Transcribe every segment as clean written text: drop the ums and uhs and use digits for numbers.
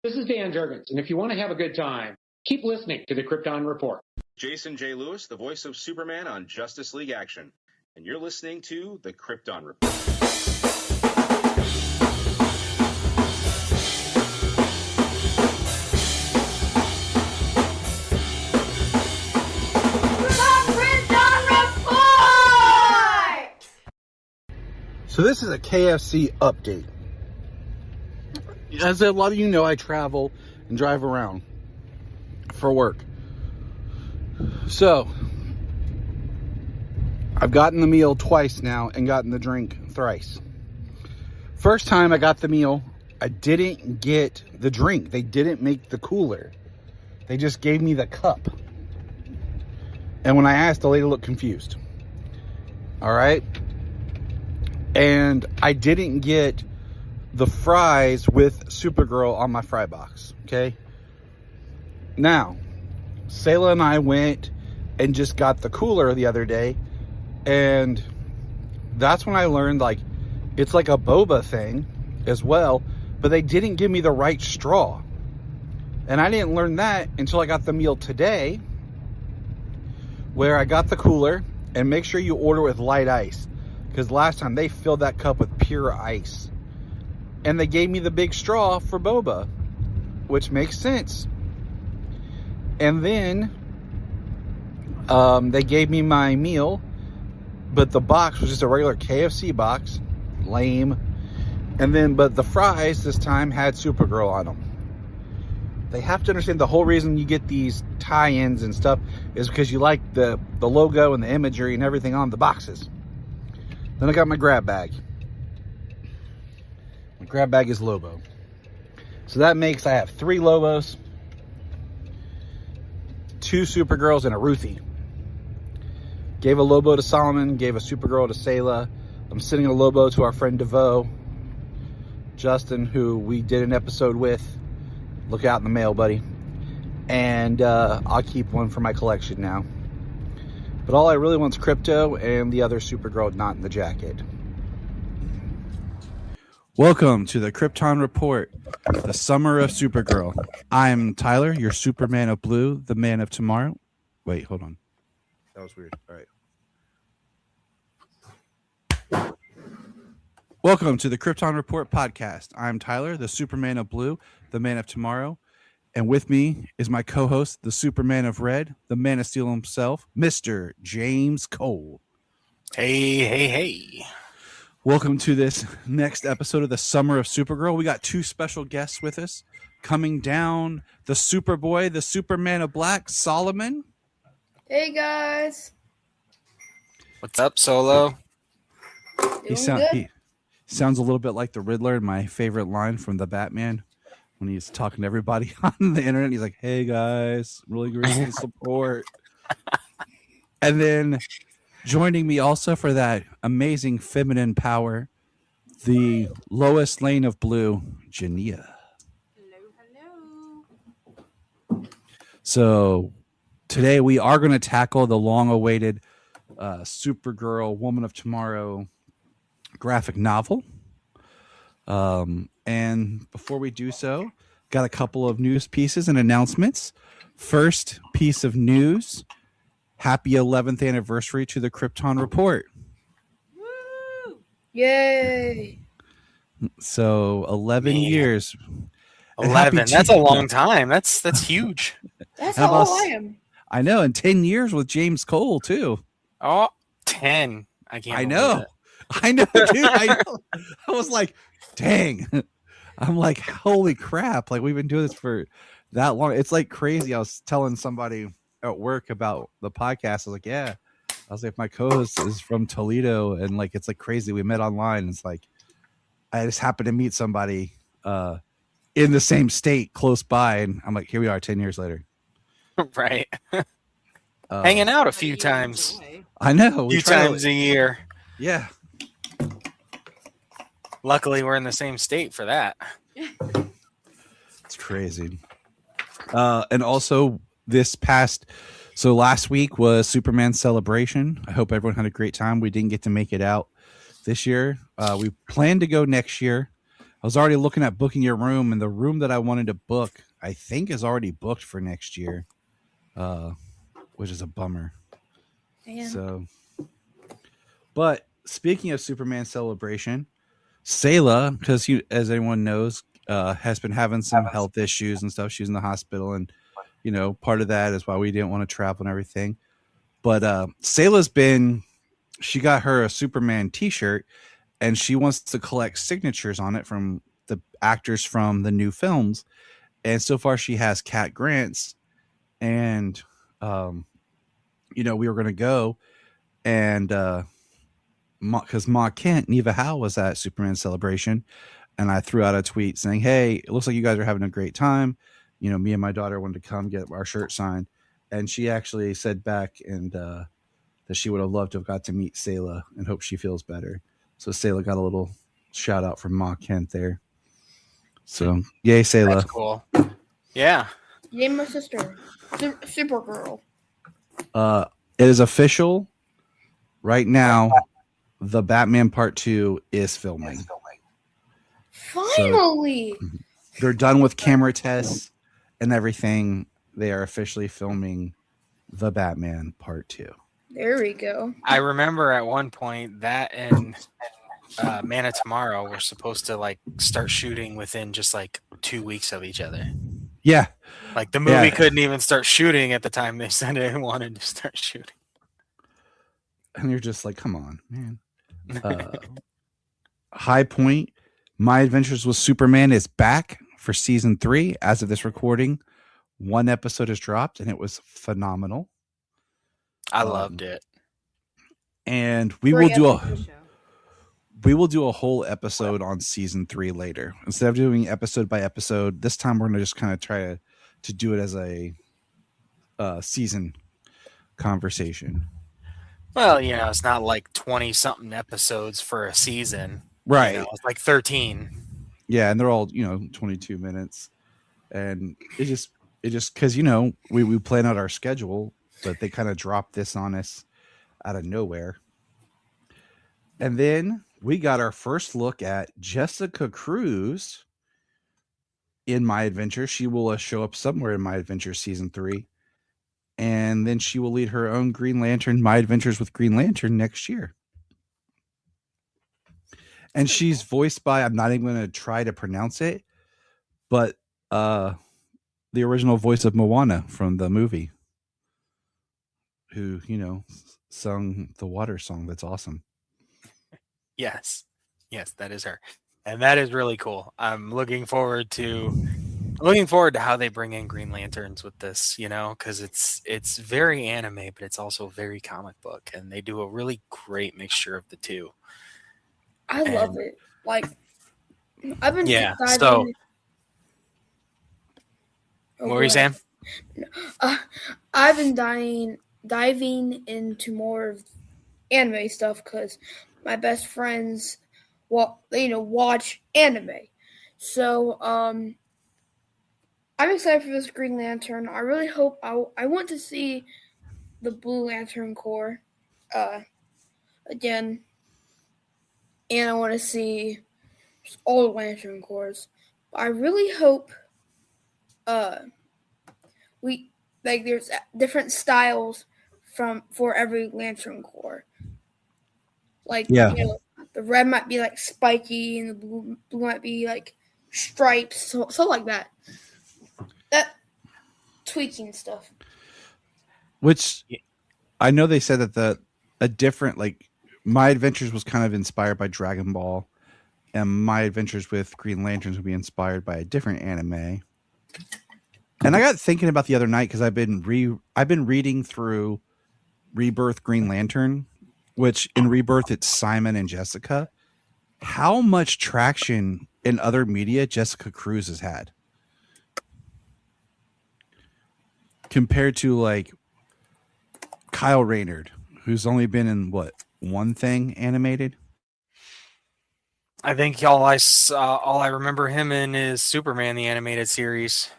This is Dan Jurgens, and if you want to have a good time, keep listening to the Krypton Report. Jason J. Lewis, the voice of Superman on Justice League Action, and you're listening to the Krypton Report. So this is a KFC update. As a lot of you know, I travel and drive around for work. So, I've gotten the meal twice now and gotten the drink thrice. First time I got the meal, I didn't get the drink. They didn't make the cooler. They just gave me the cup. And when I asked, the lady looked confused. All right? And I didn't get the fries with Supergirl on my fry box, okay? Now, Sayla and I went and just got the cooler the other day, and that's when I learned, like, it's like a boba thing as well, but they didn't give me the right straw. And I didn't learn that until I got the meal today, where I got the cooler, and make sure you order with light ice. Because last time they filled that cup with pure ice. And they gave me the big straw for boba, which makes sense. And then they gave me my meal, but the box was just a regular KFC box. Lame. And then, but the fries this time had Supergirl on them. They have to understand the whole reason you get these tie-ins and stuff is because you like the logo and the imagery and everything on the boxes. Then I got my grab bag. My grab bag is Lobo. So that makes I have 3 Lobos, 2 Supergirls, and a Ruthie. Gave a Lobo to Solomon, gave a Supergirl to Sayla. I'm sending a Lobo to our friend DeVoe, Justin, who we did an episode with. Look out in the mail, buddy. And I'll keep one for my collection now. But all I really want is Crypto and the other Supergirl not in the jacket. Welcome to the Krypton Report, the summer of Supergirl. I'm Tyler, your Superman of Blue, the man of tomorrow. Wait, hold on. That was weird. All right. Welcome to the Krypton Report podcast. I'm Tyler, the Superman of Blue, the man of tomorrow. And with me is my co-host, the Superman of Red, the Man of Steel himself, Mr. James Cole. Hey. Welcome to this next episode of the Summer of Supergirl. We got 2 special guests with us. Coming down, the Superboy, the Superman of Black, Solomon. Hey, guys. What's up, Solo? He sounds a little bit like the Riddler, my favorite line from the Batman. When he's talking to everybody on the internet, he's like, hey, guys, really great to support. And then joining me also for that amazing feminine power, the Lois Lane of Blue, Junia. Hello. So today we are going to tackle the long-awaited Supergirl Woman of Tomorrow graphic novel. And before we do so, got a couple of news pieces and announcements. First piece of news, happy 11th anniversary to the Krypton Report. Woo! Yay! So 11 years. 11. That's a long time. That's huge. That's how old I am. I know, and 10 years with James Cole, too. Oh, 10. I know. I know, dude. I know. I was like, dang. I'm like, holy crap. Like, we've been doing this for that long. It's like crazy. I was telling somebody at work about the podcast. I was like, yeah. I was like, my co-host is from Toledo. And like, it's like crazy. We met online. It's like, I just happened to meet somebody in the same state close by. And I'm like, here we are 10 years later. Right. Hanging out a few times. I know. A few times a year. Yeah. Luckily, we're in the same state for that. It's crazy. And also so last week was Superman Celebration. I hope everyone had a great time. We didn't get to make it out this year. We plan to go next year. I was already looking at booking your room, and the room that I wanted to book, I think, is already booked for next year, which is a bummer. Man. So, but speaking of Superman Celebration, Sayla, because as anyone knows, has been having some health issues and stuff. She's in the hospital, and part of that is why we didn't want to travel and everything. But she got her a Superman T-shirt, and she wants to collect signatures on it from the actors from the new films. And so far, she has Cat Grant's, and we were going to go, and because Ma Kent, Neva Howe was at Superman Celebration, and I threw out a tweet saying, "Hey, it looks like you guys are having a great time. Me and my daughter wanted to come get our shirt signed," and she actually said back and that she would have loved to have got to meet Sayla and hope she feels better. So Sayla got a little shout out from Ma Kent there. So yay, Sayla! That's cool. Yeah. Yay, my sister, Supergirl. It is official right now. The Batman Part 2 is filming. Finally! So they're done with camera tests and everything. They are officially filming the Batman Part 2. There we go. I remember at one point that and Man of Tomorrow were supposed to start shooting within just 2 weeks of each other. Yeah. The movie couldn't even start shooting at the time they said they wanted to start shooting. And you're just like, come on, man. High Point, My Adventures with Superman is back for season 3. As of this recording, 1 episode has dropped, and it was phenomenal. I loved it. And we will do a whole episode on season 3 later. Instead of doing episode by episode, this time we're going to just kind of try to do it as a season conversation. Well, it's not 20-something episodes for a season. Right. It's 13. Yeah, and they're all, 22 minutes. And it just because, we plan out our schedule, but they kind of dropped this on us out of nowhere. And then we got our first look at Jessica Cruz in My Adventure. She will show up somewhere in My Adventure season 3. And then she will lead her own Green Lantern, My Adventures with Green Lantern, next year. And she's voiced by, I'm not even going to try to pronounce it, but the original voice of Moana from the movie, who, sung the water song. That's awesome. Yes, that is her. And that is really cool. I'm looking forward to how they bring in Green Lanterns with this, because it's very anime, but it's also very comic book, and they do a really great mixture of the two. I love it. I've been So what were you saying? I've been diving into more of anime stuff because my best friends watch anime. So I'm excited for this Green Lantern. I really hope I want to see the Blue Lantern Corps again, and I want to see all the Lantern Corps. I really hope there's different styles for every Lantern Corps. The red might be spiky, and the blue might be stripes, so like that. That tweaking stuff. Which I know they said that a different My Adventures was kind of inspired by Dragon Ball, and My Adventures with Green Lanterns would be inspired by a different anime. And I got thinking about the other night because I've been reading through Rebirth Green Lantern, which in Rebirth it's Simon and Jessica. How much traction in other media Jessica Cruz has had compared to Kyle Rayner, who's only been in one thing animated. I think all I remember him in is Superman the animated series.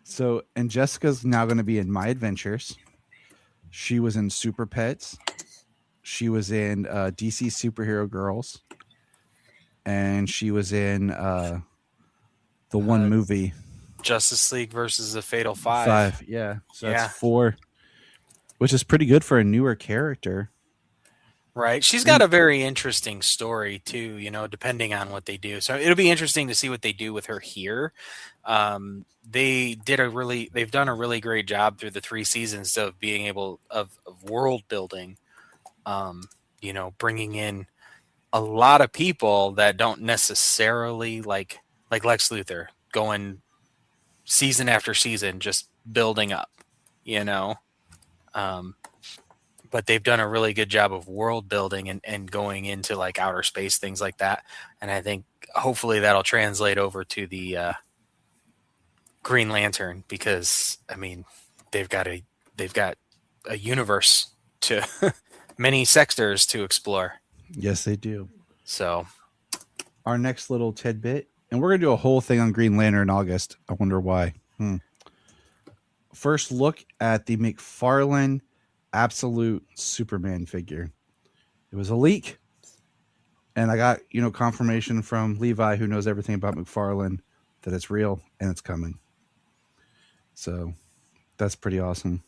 So, and Jessica's now going to be in My Adventures. She was in Super Pets. She was in DC Superhero Girls. and she was in the one movie Justice League versus the Fatal Five. 5. Yeah, so Yeah. that's 4, which is pretty good for a newer character. Right. She's got a very interesting story too, you know, depending on what they do. So it'll be interesting to see what they do with her here. They've done a really great job through the 3 seasons of being able of world building, you know, bringing in a lot of people that don't necessarily like Lex Luthor going season after season, just building up, you know. But they've done a really good job of world building and going into like outer space, things like that. And I think hopefully that'll translate over to the Green Lantern, because I mean they've got a universe to many sectors to explore. Yes, they do. So our next little tidbit, and we're gonna do a whole thing on Green Lantern in August. I wonder why. First look at the McFarlane Absolute Superman figure. It was a leak, and I got confirmation from Levi, who knows everything about McFarlane, that it's real and it's coming. So that's pretty awesome.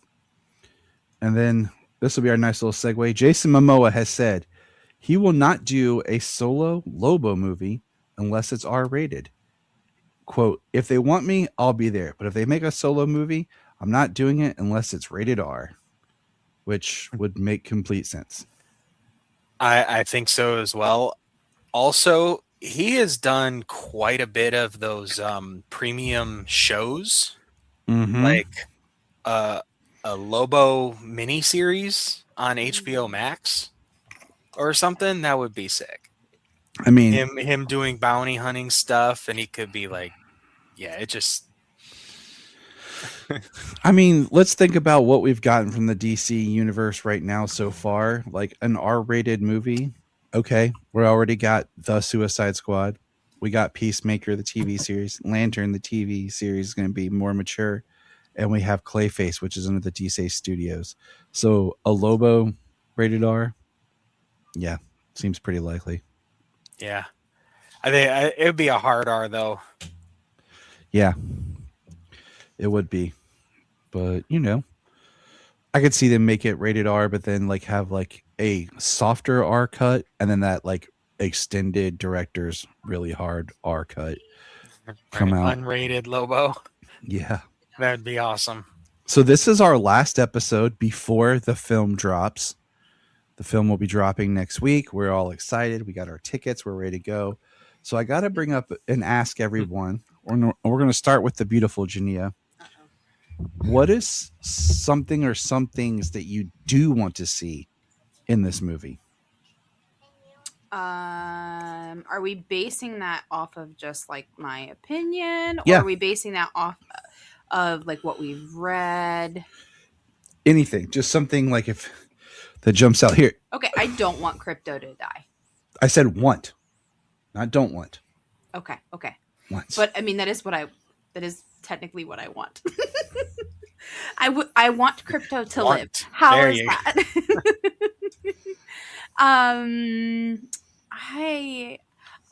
And then this will be our nice little segue. Jason Momoa has said he will not do a solo Lobo movie unless it's R-rated. Quote, if they want me, I'll be there. But if they make a solo movie, I'm not doing it unless it's rated R, which would make complete sense. I think so as well. Also, he has done quite a bit of those premium shows, like a Lobo miniseries on HBO Max or something. That would be sick. I mean, him doing bounty hunting stuff, and he could be like, yeah, it just. I mean, let's think about what we've gotten from the DC universe right now so far. Like an R-rated movie. Okay, we already got The Suicide Squad. We got Peacemaker, the TV series. Lantern, the TV series, is going to be more mature. And we have Clayface, which is under the DC Studios. So a Lobo rated R, yeah, seems pretty likely. Yeah. I think it would be a hard R, though. Yeah, it would be. But, I could see them make it rated R, but then like have like a softer R cut, and then that like extended director's really hard R cut come out. Unrated Lobo. Yeah. That'd be awesome. So this is our last episode before the film drops. The film will be dropping next week. We're all excited. We got our tickets. We're ready to go. So I got to bring up and ask everyone, we're going to start with the beautiful Junia. What is something or some things that you do want to see in this movie? Are we basing that off of just like my opinion, or Yeah. are we basing that off of like what we've read? Anything, just something like if that jumps out here. Okay, I don't want Crypto to die. I said want, not don't want. Okay. Want. But I mean, that is technically what I want. I want Crypto to live. How There is you that?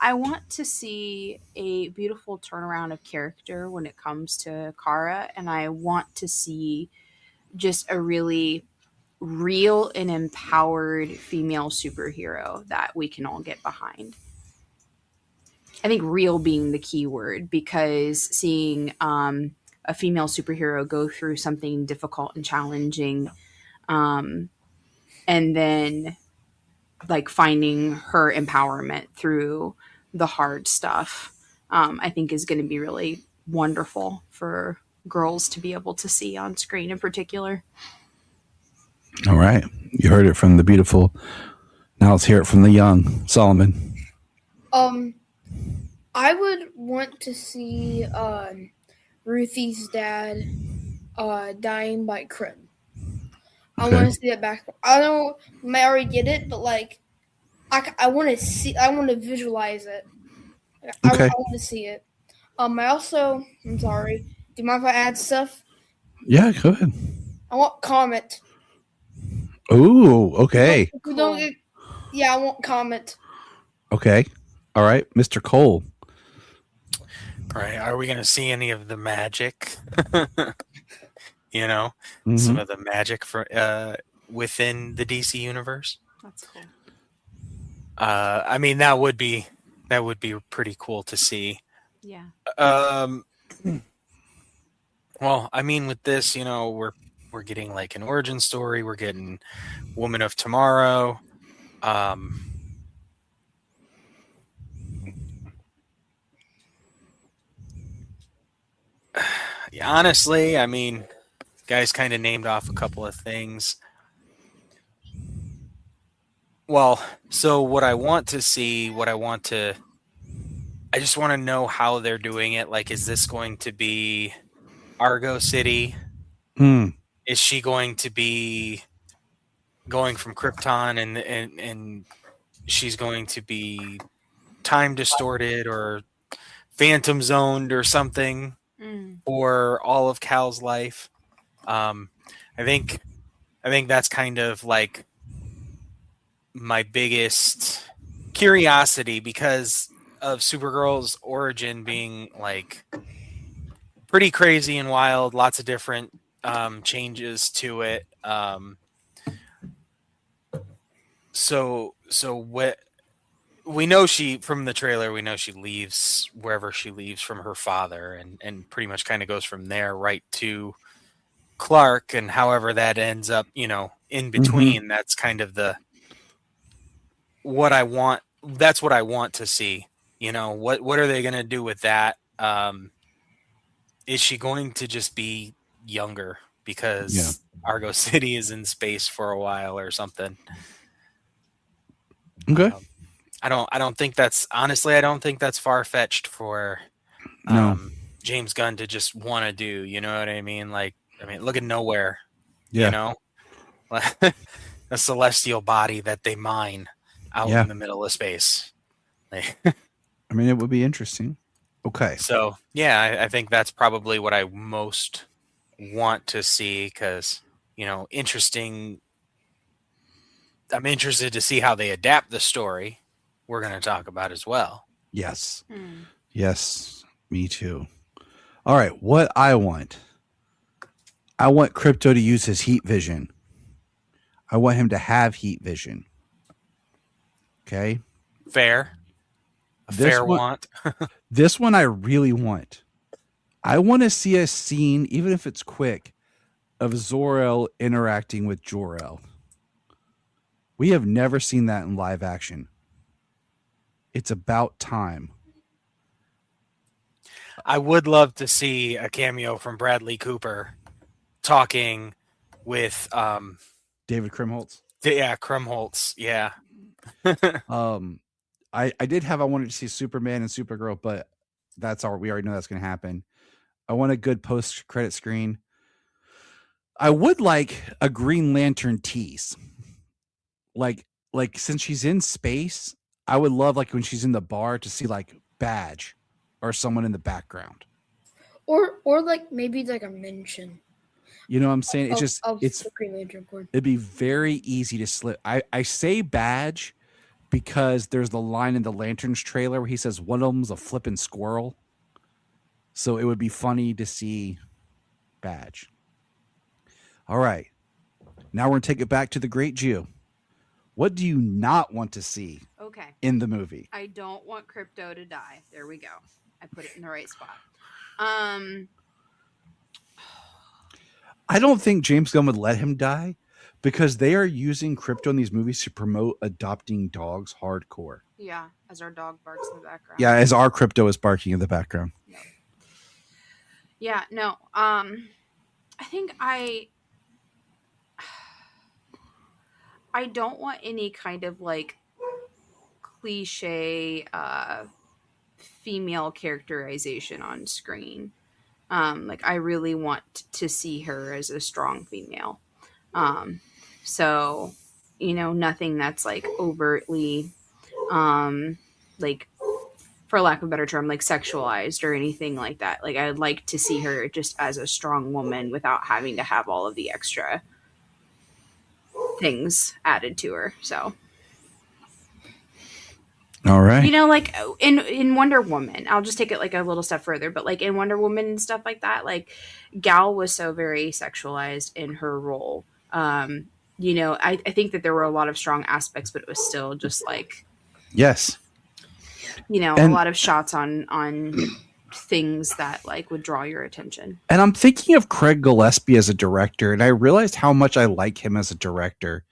I want to see a beautiful turnaround of character when it comes to Kara, and I want to see just a really real and empowered female superhero that we can all get behind. I think real being the key word, because seeing a female superhero go through something difficult and challenging, and then like finding her empowerment through the hard stuff, I think is going to be really wonderful for girls to be able to see on screen in particular. All right. You heard it from the beautiful. Now let's hear it from the young Solomon. I would want to see Ruthie's dad dying by Krim. I want to see that back. I know I already did it, but like I want to see. I want to visualize it. I want to see it. I'm sorry. Do you mind if I add stuff? Yeah, go ahead. I want Comet. Ooh, okay. I want Comet. Okay. All right, Mr. Cole. All right. Are we going to see any of the magic? Mhm. Some of the magic for within the DC universe. That's cool. I mean, that would be pretty cool to see. Yeah. Well, I mean, with this, we're getting like an origin story. We're getting Woman of Tomorrow. Yeah, honestly, I mean, guys kind of named off a couple of things. Well, so what I want to see, I just want to know how they're doing it. Like, is this going to be Argo City? Hmm. Is she going to be going from Krypton and she's going to be time distorted or phantom zoned or something for all of Cal's life? I think that's kind of like my biggest curiosity because of Supergirl's origin being like pretty crazy and wild, lots of different changes to it. So what we know from the trailer, we know she leaves wherever she leaves from her father and pretty much kind of goes from there right to Clark, and however that ends up, in between, that's kind of what I want. That's what I want to see. What are they going to do with that? Is she going to just be younger because Argo City is in space for a while or something? Okay. I don't think that's far fetched for James Gunn to just want to do. You know what I mean? Like, look at Nowhere. Yeah. A celestial body that they mine out in the middle of space. I mean, it would be interesting. Okay. So yeah, I think that's probably what I most want to see because interesting. I'm interested to see how they adapt the story. We're going to talk about as well. Yes. Yes, me too. All right, what I want Crypto to use his heat vision. I want him to have heat vision. Okay? Fair. Fair want. This one I really want. I want to see a scene, even if it's quick, of Zor-El interacting with Jor-El. We have never seen that in live action. It's about time. I would love to see a cameo from Bradley Cooper talking with David Krumholtz. Yeah, Krumholtz. Yeah. I wanted to see Superman and Supergirl, but we already know that's going to happen. I want a good post-credit screen. I would like a Green Lantern tease. Like since she's in space, I would love like when she's in the bar to see like Badge or someone in the background. Or like maybe like a mention. You know what I'm saying? It's the Green Lantern Corps. It'd be very easy to slip. I say Badge because there's the line in the Lanterns trailer where he says one of them's a flippin' squirrel. So it would be funny to see Badge. All right. Now we're going to take it back to the Great Jew. What do you not want to see in the movie? I don't want Crypto to die. There we go. I put it in the right spot. I don't think James Gunn would let him die because they are using Crypto in these movies to promote adopting dogs hardcore. Yeah, as our dog barks in the background. Yeah, as our Crypto is barking in the background. No. Yeah, no. I think I don't want any kind of like cliche female characterization on screen. Like I really want to see her as a strong female. So, nothing that's like overtly like, for lack of a better term, like sexualized or anything like that. Like I'd like to see her just as a strong woman without having to have all of the extra things added to her. So All right. You know, like in Wonder Woman, I'll just take it like a little step further, but like in Wonder Woman and stuff like that, like Gal was so very sexualized in her role. You know, I think that there were a lot of strong aspects, but it was still just like, Yes. you know, And- a lot of shots on things that like would draw your attention. And I'm thinking of Craig Gillespie as a director, and I realized how much I like him as a director.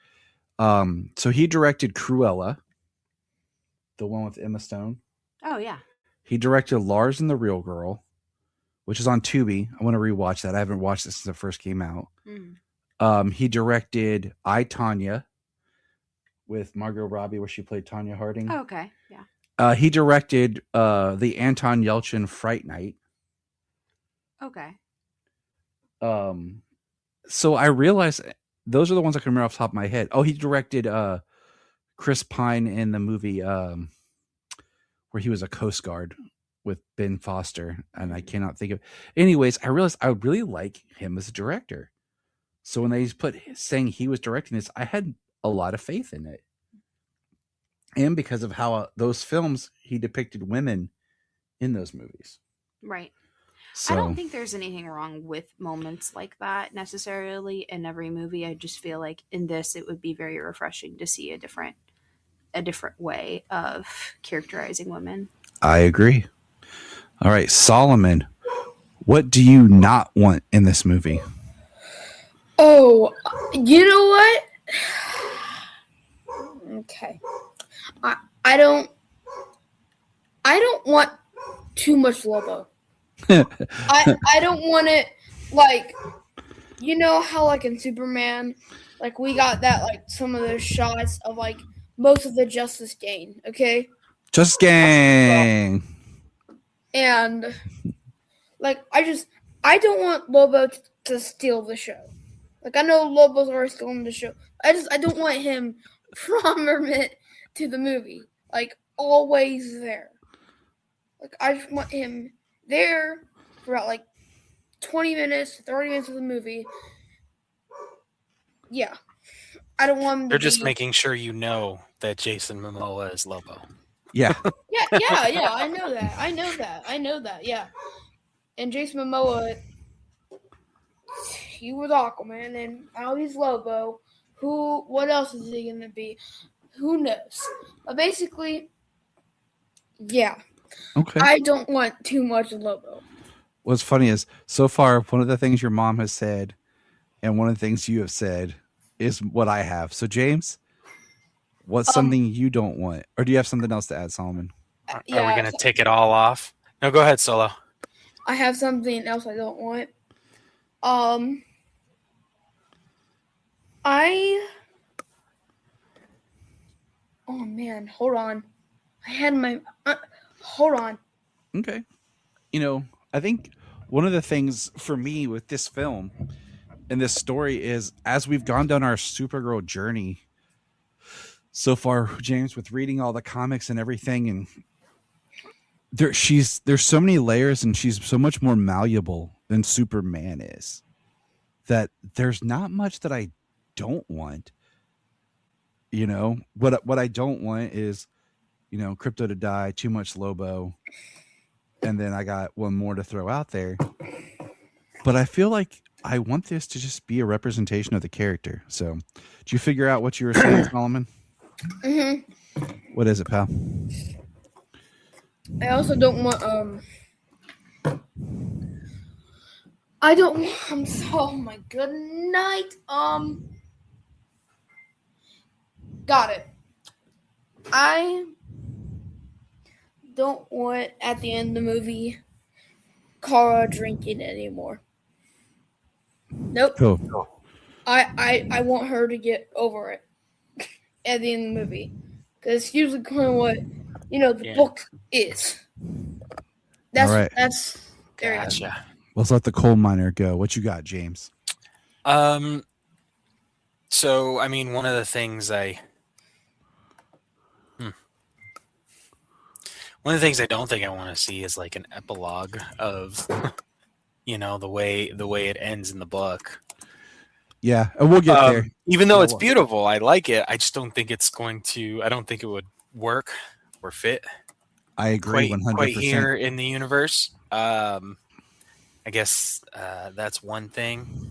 So he directed Cruella, the one with Emma Stone. Oh yeah. He directed Lars and the Real Girl, which is on Tubi. I want to rewatch that. I haven't watched it since it first came out. He directed I, Tonya with Margot Robbie, where she played Tanya Harding. Oh, okay. Yeah. He directed the Anton Yelchin Fright Night. Okay. So I realized those are the ones I can remember off the top of my head. Oh, he directed Chris Pine in the movie where he was a Coast Guard with Ben Foster, and I cannot think of. Anyways, I realized I really like him as a director. So when they saying he was directing this, I had a lot of faith in it, and because of how those films he depicted women in those movies. Right. So, I don't think there's anything wrong with moments like that necessarily in every movie. I just feel like in this, it would be very refreshing to see a different way of characterizing women. I agree. All right, Solomon, what do you not want in this movie? Oh, you know what? Okay. I don't want too much Lobo. I don't want it like, you know how like in Superman, like we got that like some of those shots of like most of the Justice Gang, okay? Just Gang. And like I don't want Lobo to steal the show. Like I know Lobo's already stealing the show. I don't want him prominent to the movie. Like always there. Like I just want him there for about like 20 minutes, 30 minutes of the movie. Yeah. I don't want him to They're just making sure you know that Jason Momoa is Lobo. Yeah. Yeah, I know that, yeah. And Jason Momoa, he was Aquaman, and now he's Lobo. What else is he gonna be? Who knows? But basically, yeah. Okay. I don't want too much Lobo. What's funny is, so far, one of the things your mom has said and one of the things you have said is what I have. So, James, what's something you don't want? Or do you have something else to add, Solomon? Are we going to take it all off? No, go ahead, Solo. I have something else I don't want. Oh, man, hold on. I had my... hold on. Okay. You know, I think one of the things for me with this film and this story is, as we've gone down our Supergirl journey so far, James, with reading all the comics and everything, and there's so many layers, and she's so much more malleable than Superman is, that there's not much that I don't want. You know, what I don't want is, you know, Crypto to die, too much Lobo, and then I got one more to throw out there. But I feel like I want this to just be a representation of the character. So, did you figure out what you were saying, Solomon? Mm-hmm. What is it, pal? I also don't want, oh my good night. Got it. I don't want, at the end of the movie, Kara drinking anymore. Nope. Cool. I want her to get over it at the end of the movie. Because it's usually kind of what, the book is. That's, all right. That's, there Gotcha. Let's let the coal miner go. What you got, James? So, I mean, one of the things one of the things I don't think I want to see is like an epilogue of, the way it ends in the book. Yeah, and we'll get there. Even though it's beautiful, I like it. I just don't think it's going to. I don't think it would work were fit I agree quite 100%. here in the universe. I guess that's one thing.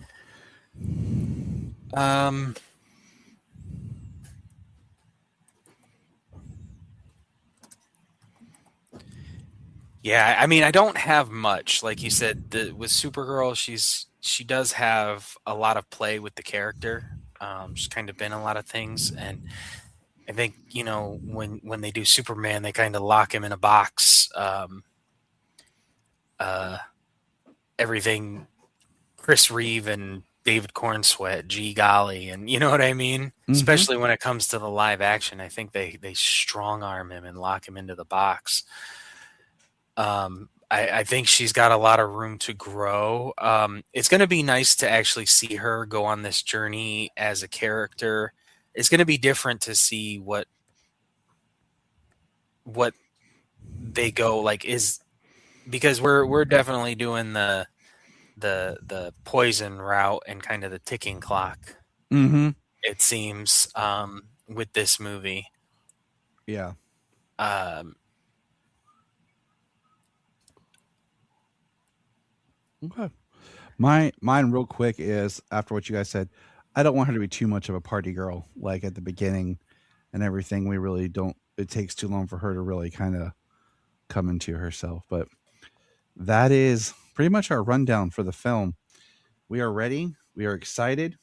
Yeah, I mean, I don't have much. Like you said, with Supergirl, she does have a lot of play with the character. She's kind of been a lot of things, and I think when they do Superman, they kind of lock him in a box. Everything Chris Reeve and David Cornsweat, gee golly, and you know what I mean. Especially when it comes to the live action, I think they strong arm him and lock him into the box. I think she's got a lot of room to grow. It's going to be nice to actually see her go on this journey as a character. It's going to be different to see what they go like is because we're definitely doing the poison route and kind of the ticking clock. It seems with this movie. Yeah. Okay. Mine real quick is after what you guys said, I don't want her to be too much of a party girl like at the beginning and everything. We really don't. It takes too long for her to really kind of come into herself. But that is pretty much our rundown for the film. We are ready. We are excited.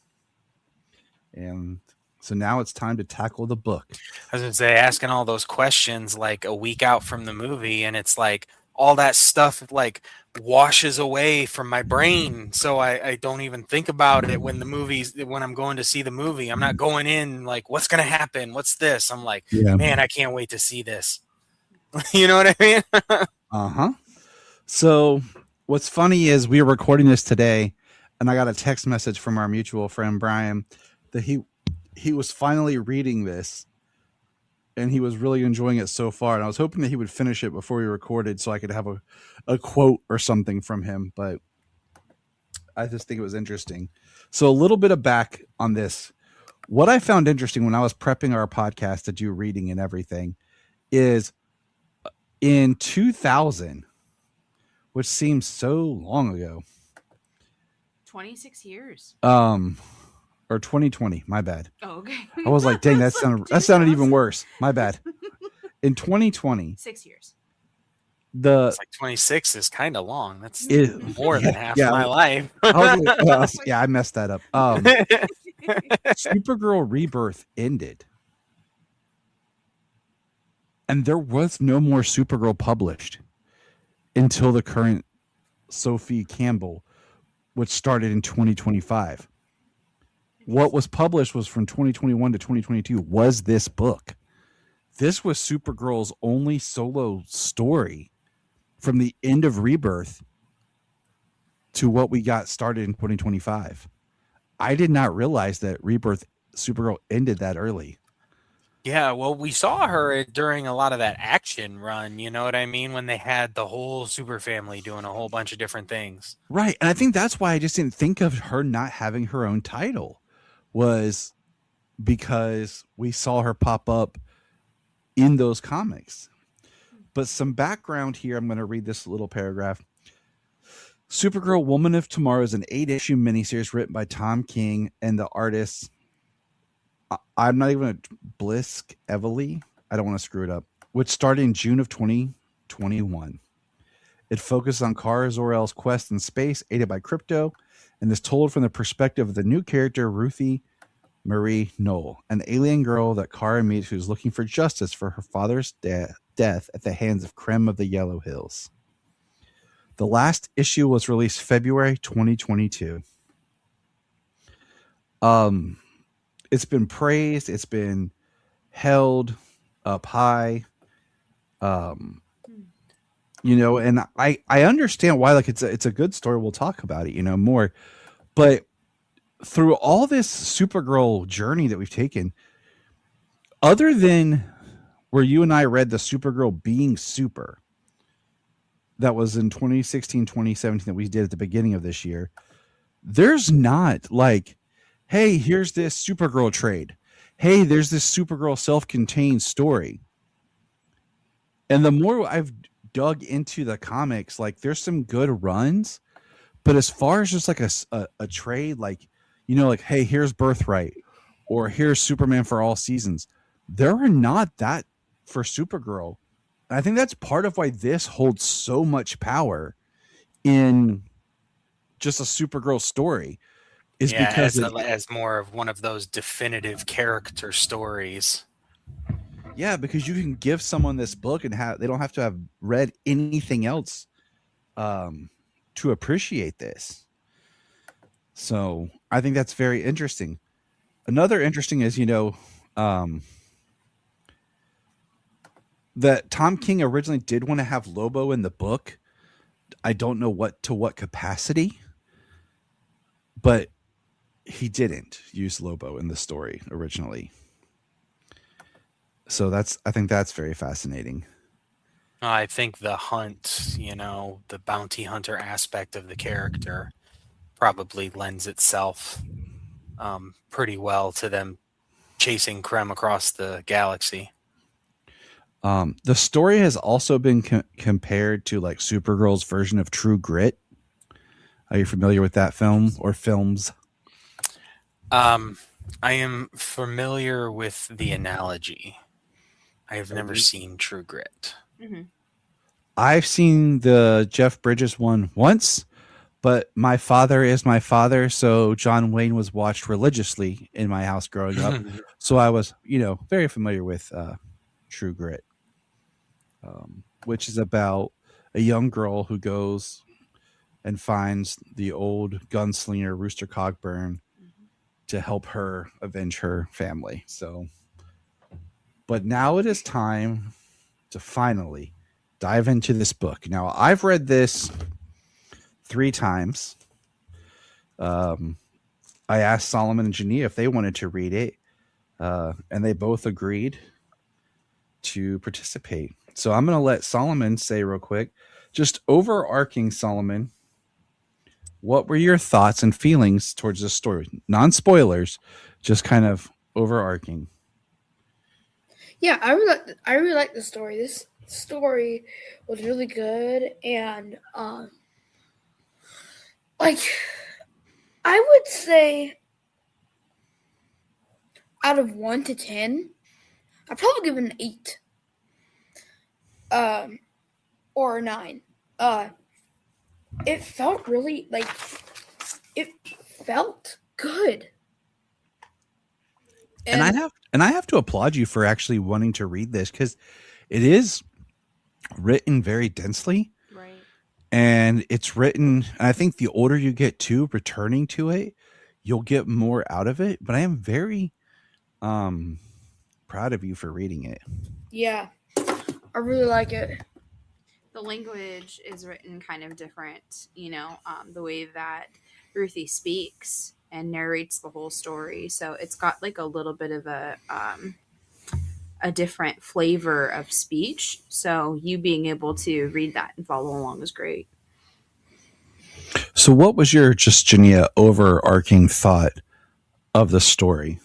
And so now it's time to tackle the book. I was going to say, asking all those questions like a week out from the movie, and it's like all that stuff like washes away from my brain, so I don't even think about it when I'm going to see the movie. I'm not going in like, what's going to happen? What's this? I'm like, man, I can't wait to see this. You know what I mean? So what's funny is we were recording this today, and I got a text message from our mutual friend Brian that he was finally reading this and he was really enjoying it so far. And I was hoping that he would finish it before we recorded so I could have a quote or something from him. But I just think it was interesting. So a little bit of back on this. What I found interesting when I was prepping our podcast to do reading and everything is in 2000, which seems so long ago. 26 years. Or 2020, my bad. Oh, okay. I was like, dang, that sounded even worse. My bad. In 2020, 6 years. It's like 26 is kind of long. That's it, more than half my life. I messed that up. Supergirl Rebirth ended, and there was no more Supergirl published until the current Sophie Campbell, which started in 2025. What was published was from 2021 to 2022 was this book. This was Supergirl's only solo story from the end of Rebirth to what we got started in 2025. I did not realize that Rebirth Supergirl ended that early. Yeah, well, we saw her during a lot of that action run, you know what I mean? When they had the whole super family doing a whole bunch of different things. Right. And I think that's why I just didn't think of her not having her own title, was because we saw her pop up in those comics. But some background here, I'm going to read this little paragraph. Supergirl Woman of Tomorrow is an 8-issue miniseries written by Tom King and the artists. I'm not even Blisk Evely. I don't want to screw it up. Which started in June of 2021. It focuses on Kara Zor-El's quest in space, aided by Crypto, and is told from the perspective of the new character Ruthie Marie Knoll, an alien girl that Kara meets who's looking for justice for her father's death at the hands of Krem of the Yellow Hills. The last issue was released February 2022. It's been praised. It's been held up high. And I understand why, like, it's a good story. We'll talk about it, more. But through all this Supergirl journey that we've taken, other than where you and I read the Supergirl Being Super, that was in 2016, 2017 that we did at the beginning of this year, there's not like, hey, here's this Supergirl trade. Hey, there's this Supergirl self-contained story. And the more I've dug into the comics, like there's some good runs, but as far as just like a trade, like, you know, like, hey, here's Birthright or here's Superman for all seasons, there are not that for Supergirl. And I think that's part of why this holds so much power in just a Supergirl story, is because as more of one of those definitive character stories. Yeah, because you can give someone this book and they don't have to have read anything else to appreciate this. So I think that's very interesting. Another interesting is, you know, that Tom King originally did want to have Lobo in the book. I don't know what capacity, but he didn't use Lobo in the story originally. So I think that's very fascinating. I think the hunt, you know, the bounty hunter aspect of the character probably lends itself pretty well to them chasing Krem across the galaxy. The story has also been compared to like Supergirl's version of True Grit. Are you familiar with that film or films? I am familiar with the analogy. I have never seen True Grit. Mm-hmm. I've seen the Jeff Bridges one once, but my father is my father, so John Wayne was watched religiously in my house growing up. So I was, you know, very familiar with True Grit, which is about a young girl who goes and finds the old gunslinger Rooster Cogburn to help her avenge her family. So, but now it is time to finally dive into this book. Now, I've read this 3 times. I asked Solomon and Junia if they wanted to read it, and they both agreed to participate. So I'm going to let Solomon say real quick, just overarching, Solomon, what were your thoughts and feelings towards this story? Non-spoilers, just kind of overarching. Yeah, I really like the story. This story was really good, and like I would say out of 1 to 10, I'd probably give it an 8. Or a 9. It felt really it felt good. And I have to applaud you for actually wanting to read this, because it is written very densely. Right. And it's written, and I think the older you get to returning to it, you'll get more out of it. But I am very proud of you for reading it. Yeah, I really like it. The language is written kind of different, you know, the way that Ruthie speaks and narrates the whole story. So it's got like a little bit of a different flavor of speech. So you being able to read that and follow along is great. So what was your, just Junia, overarching thought of the story?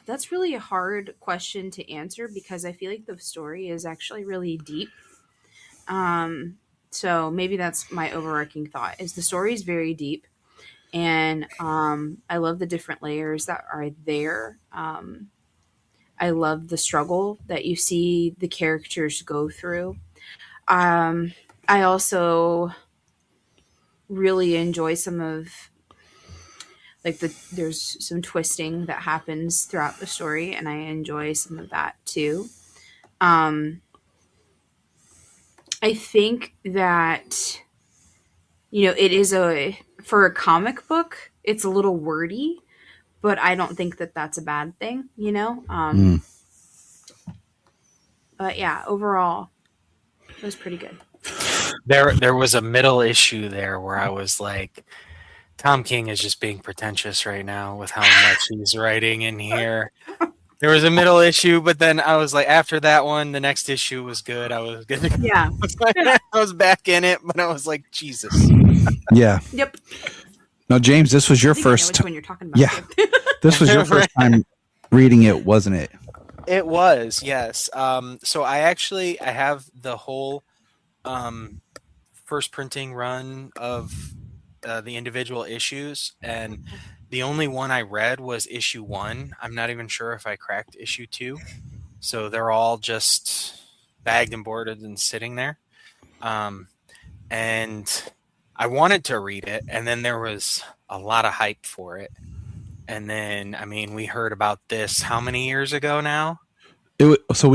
That's really a hard question to answer because I feel like the story is actually really deep. So maybe that's my overarching thought, is the story is very deep, and I love the different layers that are there. I love the struggle that you see the characters go through. I also really enjoy some of there's some twisting that happens throughout the story, and I enjoy some of that too. I think that, you know, it is for a comic book, it's a little wordy, but I don't think that that's a bad thing, you know? But yeah, overall, it was pretty good. There was a middle issue there where I was like, Tom King is just being pretentious right now with how much he's writing in here. There was a middle issue, but then I was like, after that one, the next issue was good. I was good. Yeah. I was back in it, but I was like, Jesus. Yeah. Yep. Now, James, this was your first time. When you're talking about this was your first time reading it, wasn't it? It was, yes. So I have the whole first printing run of the individual issues, and the only one I read was issue 1. I'm not even sure if I cracked issue 2. So they're all just bagged and boarded and sitting there. And I wanted to read it, and then there was a lot of hype for it. And then, I mean, we heard about this how many years ago now? It was 2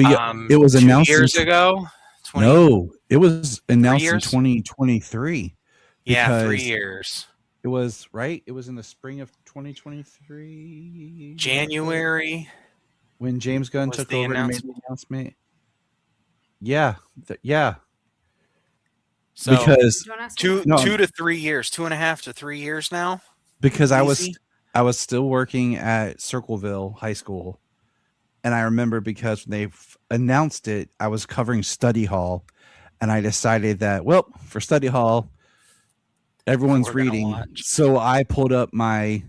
announced years ago. 20, No, it was announced in years? 2023. Yeah, 3 because years. It was right. It was in the spring of 2023, January. when James Gunn was took the over and made the announcement. Yeah, yeah. So Because Do you wanna ask two, me? No. 2 to 3 years, 2.5 to 3 years now. because Easy. I was still working at Circleville High School, and I remember because when they announced it, I was covering study hall, and I decided that, well, for study hall, everyone's We're gonna reading, watch. so I pulled up my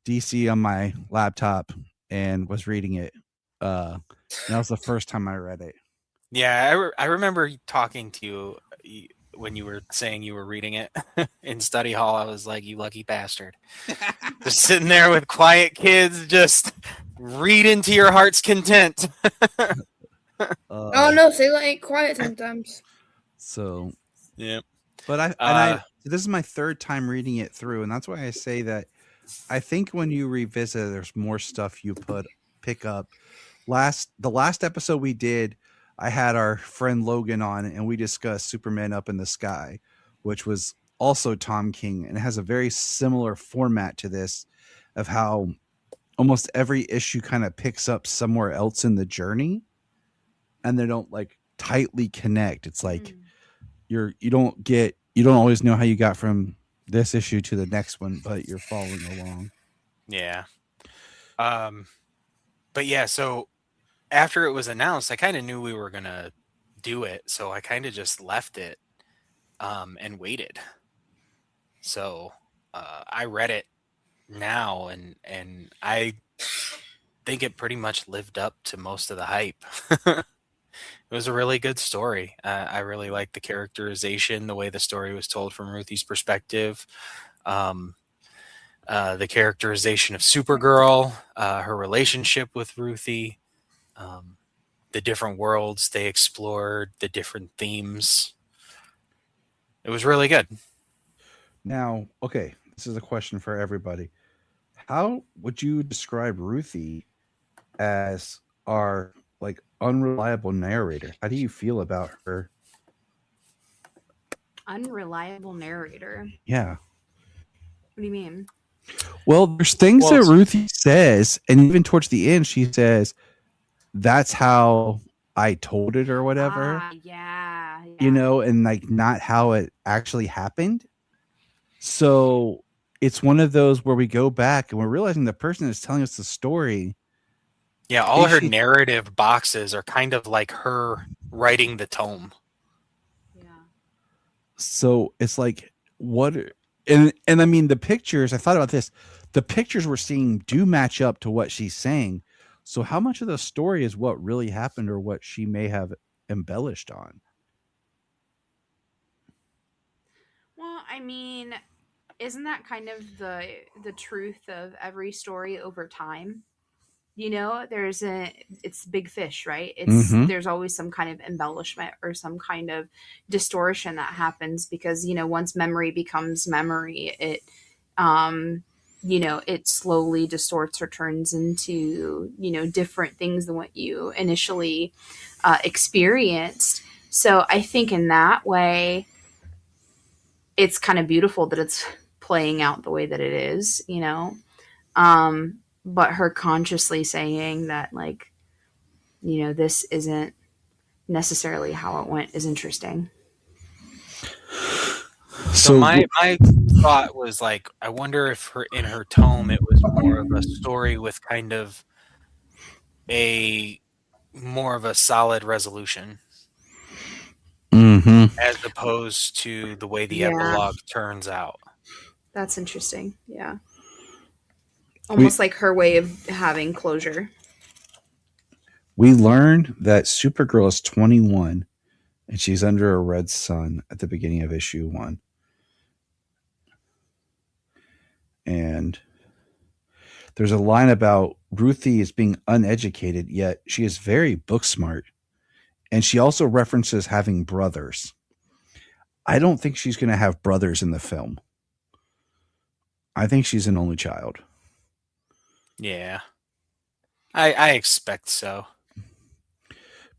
DC on my laptop and was reading it. That was the first time I read it. Yeah, I remember talking to you when you were saying you were reading it in study hall. I was like, you lucky bastard. Just sitting there with quiet kids, just reading to your heart's content. Oh no, Sailor ain't quiet sometimes. So, Yeah. but this is my third time reading it through, and that's why I say that I think when you revisit, there's more stuff you pick up. The last episode we did, I had our friend Logan on, and we discussed Superman Up in the Sky, which was also Tom King, and it has a very similar format to this, of how almost every issue kind of picks up somewhere else in the journey, and they don't like tightly connect. It's like you don't always know how you got from this issue to the next one, but you're following along. Yeah. But yeah, so after it was announced, I kind of knew we were going to do it. So I kind of just left it and waited. So I read it now, and I think it pretty much lived up to most of the hype. It was a really good story. I really liked the characterization, the way the story was told from Ruthie's perspective. The characterization of Supergirl, her relationship with Ruthie, the different worlds they explored, the different themes. It was really good. Now, okay, this is a question for everybody. How would you describe Ruthie as our like unreliable narrator? How do you feel about her? Unreliable narrator. Yeah. What do you mean? Well, there's things Well, that Ruthie says, and even towards the end, she says, "That's how I told it," or whatever. Yeah. You know, and like not how it actually happened. So it's one of those where we go back and we're realizing the person that's telling us the story. Yeah, all her She- narrative boxes are kind of like her writing the tome. Yeah. So it's like, what? And I mean, the pictures, I thought about this. The pictures we're seeing do match up to what she's saying. So how much of the story is what really happened or what she may have embellished on? Well, I mean, isn't that kind of the truth of every story over time? You know, it's big fish, right? There's always some kind of embellishment or some kind of distortion that happens because, you know, once memory becomes memory, it it slowly distorts or turns into, different things than what you initially experienced. So I think in that way, it's kind of beautiful that it's playing out the way that it is, but her consciously saying that, like, this isn't necessarily how it went is interesting. So my thought was like, I wonder if in her tome it was more of a story with kind of more of a solid resolution, as opposed to the way the epilogue turns out. That's interesting. Yeah. Almost like her way of having closure. We learn that Supergirl is 21 and she's under a red sun at the beginning of issue 1. And there's a line about Ruthie is being uneducated, yet she is very book smart. And she also references having brothers. I don't think she's going to have brothers in the film. I think she's an only child. Yeah. I expect so.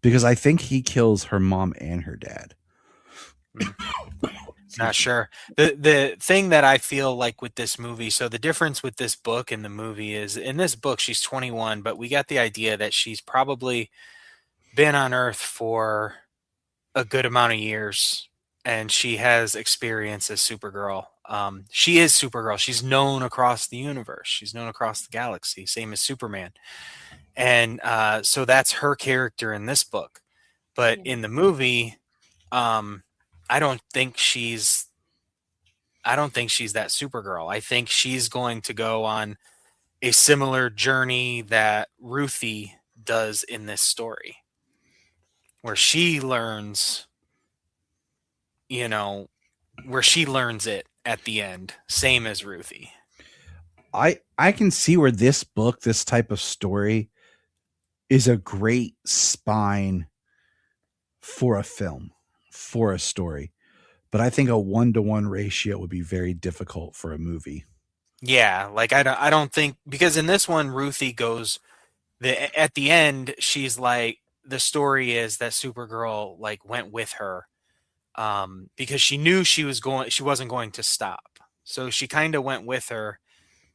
Because I think he kills her mom and her dad. Not sure. The thing that I feel like with this movie, so the difference with this book and the movie is, in this book she's 21, but we got the idea that she's probably been on Earth for a good amount of years, and she has experience as Supergirl. She is Supergirl. She's known across the universe. She's known across the galaxy, same as Superman. And so that's her character in this book. But in the movie, I don't think she's that Supergirl. I think she's going to go on a similar journey that Ruthie does in this story, where she learns, where she learns it at the end, same as Ruthie. I can see where this book, this type of story, is a great spine for a film, for a story. But I think a 1-to-1 ratio would be very difficult for a movie. Yeah, like I don't think, because in this one Ruthie goes at the end, she's like, the story is that Supergirl like went with her because she knew she wasn't going to stop. So she kind of went with her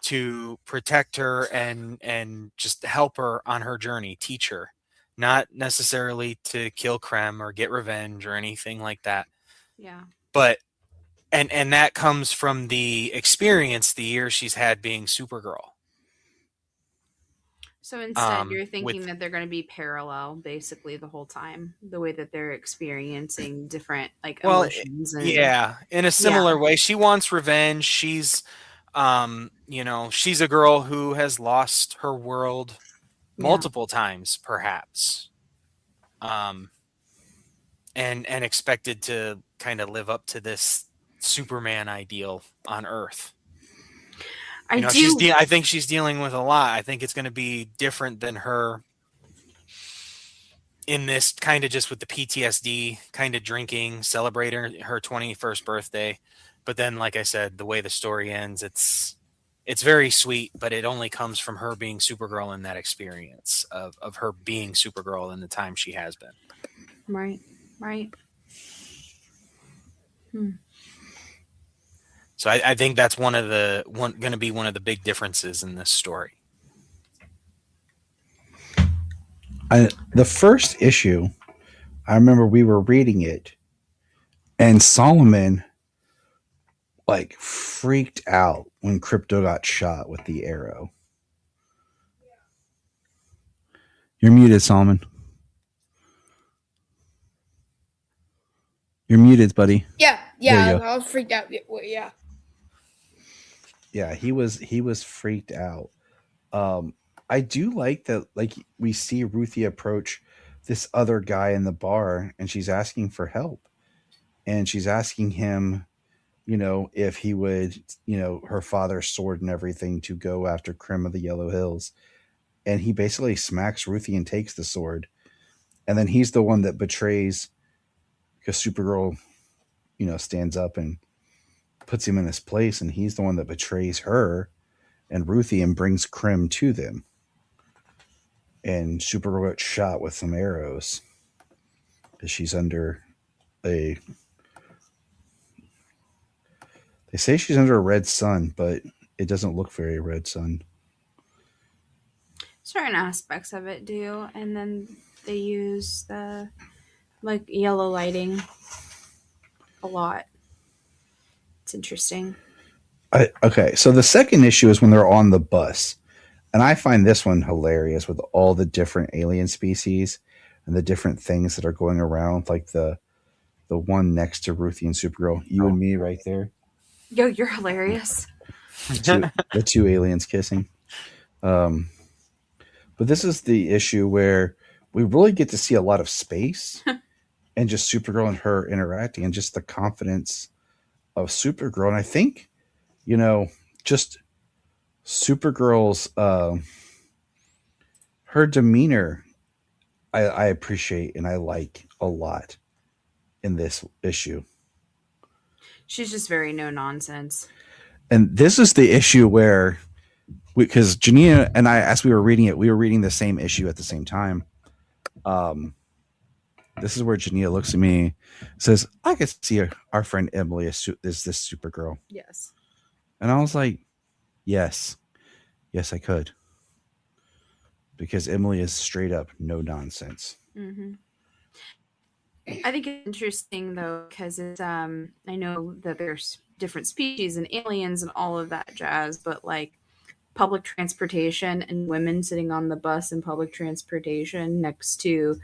to protect her and just help her on her journey, teach her, not necessarily to kill Krem or get revenge or anything like that. Yeah. But and that comes from the experience, the years she's had being Supergirl. So instead, you're thinking that they're going to be parallel basically the whole time, the way that they're experiencing different emotions. Yeah, in a similar way. She wants revenge. She's she's a girl who has lost her world multiple times, perhaps, and expected to kind of live up to this Superman ideal on Earth. I think she's dealing with a lot. I think it's going to be different than her in this, kind of just with the PTSD, kind of drinking, celebrating her 21st birthday. But then, like I said, the way the story ends, it's very sweet, but it only comes from her being Supergirl in that experience of her being Supergirl in the time she has been. Right. So I think that's going to be one of the big differences in this story. The first issue, I remember we were reading it, and Solomon like freaked out when Crypto got shot with the arrow. You're muted, Solomon. You're muted, buddy. Yeah, I was freaked out. Yeah. Yeah, he was freaked out. I do like that, like, we see Ruthie approach this other guy in the bar, and she's asking for help. And she's asking him, if he would, her father's sword and everything, to go after Krem of the Yellow Hills. And he basically smacks Ruthie and takes the sword. And then he's the one that betrays, because Supergirl, stands up and puts him in his place, and he's the one that betrays her and Ruthie and brings Krem to them. And Supergirl gets shot with some arrows because she's under they say she's under a red sun, but it doesn't look very red sun. Certain aspects of it do, and then they use the yellow lighting a lot. It's interesting. Okay, so the second issue is when they're on the bus. And I find this one hilarious with all the different alien species and the different things that are going around, like the one next to Ruthie and Supergirl. You and me right there. Yo, you're hilarious. The two aliens kissing. But this is the issue where we really get to see a lot of space and just Supergirl and her interacting and just the confidence of Supergirl. And I think, just Supergirl's her demeanor I appreciate and I like a lot in this issue. She's just very no nonsense. And this is the issue where, because Junia and I, as we were reading it, we were reading the same issue at the same time. This is where Junia looks at me, says, "I could see our friend Emily is this Supergirl." Yes. And I was like, yes, I could. Because Emily is straight up no nonsense. Mm-hmm. I think it's interesting though, because it's I know that there's different species and aliens and all of that jazz, but like public transportation and women sitting on the bus in public transportation next to,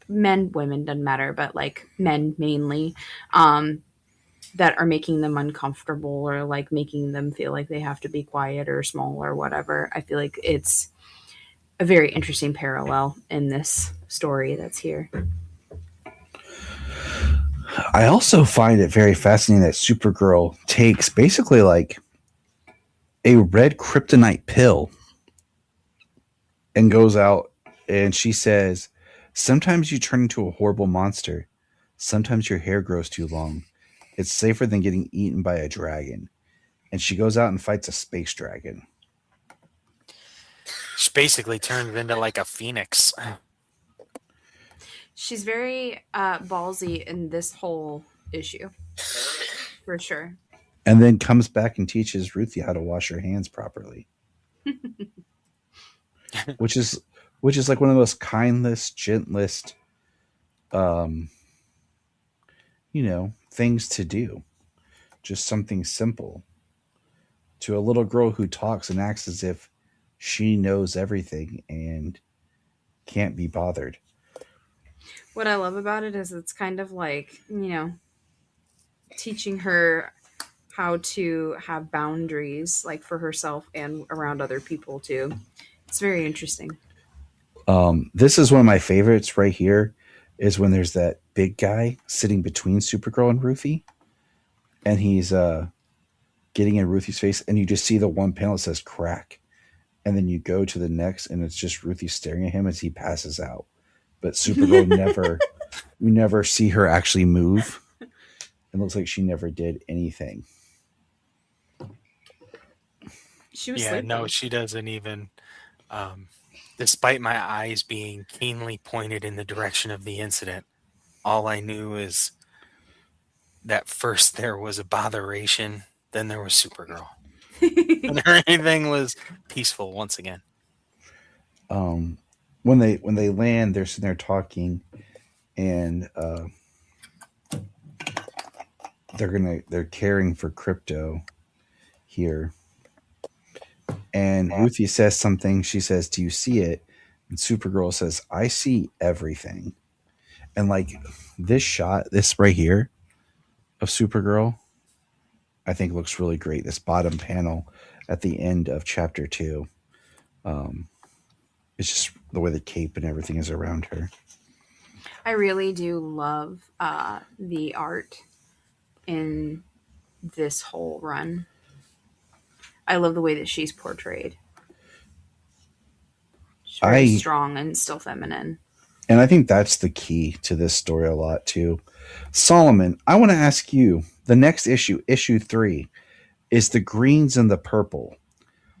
men, women, doesn't matter, but like men mainly, that are making them uncomfortable or like making them feel like they have to be quiet or small or whatever. I feel like it's a very interesting parallel in this story that's here. I also find it very fascinating that Supergirl takes basically like a red kryptonite pill and goes out and she says, "Sometimes you turn into a horrible monster. Sometimes your hair grows too long. It's safer than getting eaten by a dragon." And she goes out and fights a space dragon. She basically turned into like a phoenix. She's very ballsy in this whole issue, for sure. And then comes back and teaches Ruthie how to wash her hands properly. which is like one of the most kindest, gentlest, things to do. Just something simple to a little girl who talks and acts as if she knows everything and can't be bothered. What I love about it is it's kind of like, teaching her how to have boundaries, like for herself and around other people too. It's very interesting. This is one of my favorites right here, is when there's that big guy sitting between Supergirl and Ruthie, and he's getting in Ruthie's face, and you just see the one panel that says crack, and then you go to the next, and it's just Ruthie staring at him as he passes out. But Supergirl you never see her actually move. It looks like she never did anything. She was sleeping. No, she doesn't even. Despite my eyes being keenly pointed in the direction of the incident, all I knew is that first there was a botheration, then there was Supergirl. And everything was peaceful once again. When they land, they're sitting there talking, and they're caring for Crypto here. And Ruthie says something. She says, "Do you see it?" And Supergirl says, "I see everything." And like this shot, this right here of Supergirl, I think looks really great. This bottom panel at the end of chapter 2. It's just the way the cape and everything is around her. I really do love the art in this whole run. I love the way that she's portrayed. She's very strong and still feminine. And I think that's the key to this story a lot too. Solomon, I want to ask you, the next issue, issue 3, is the greens and the purple.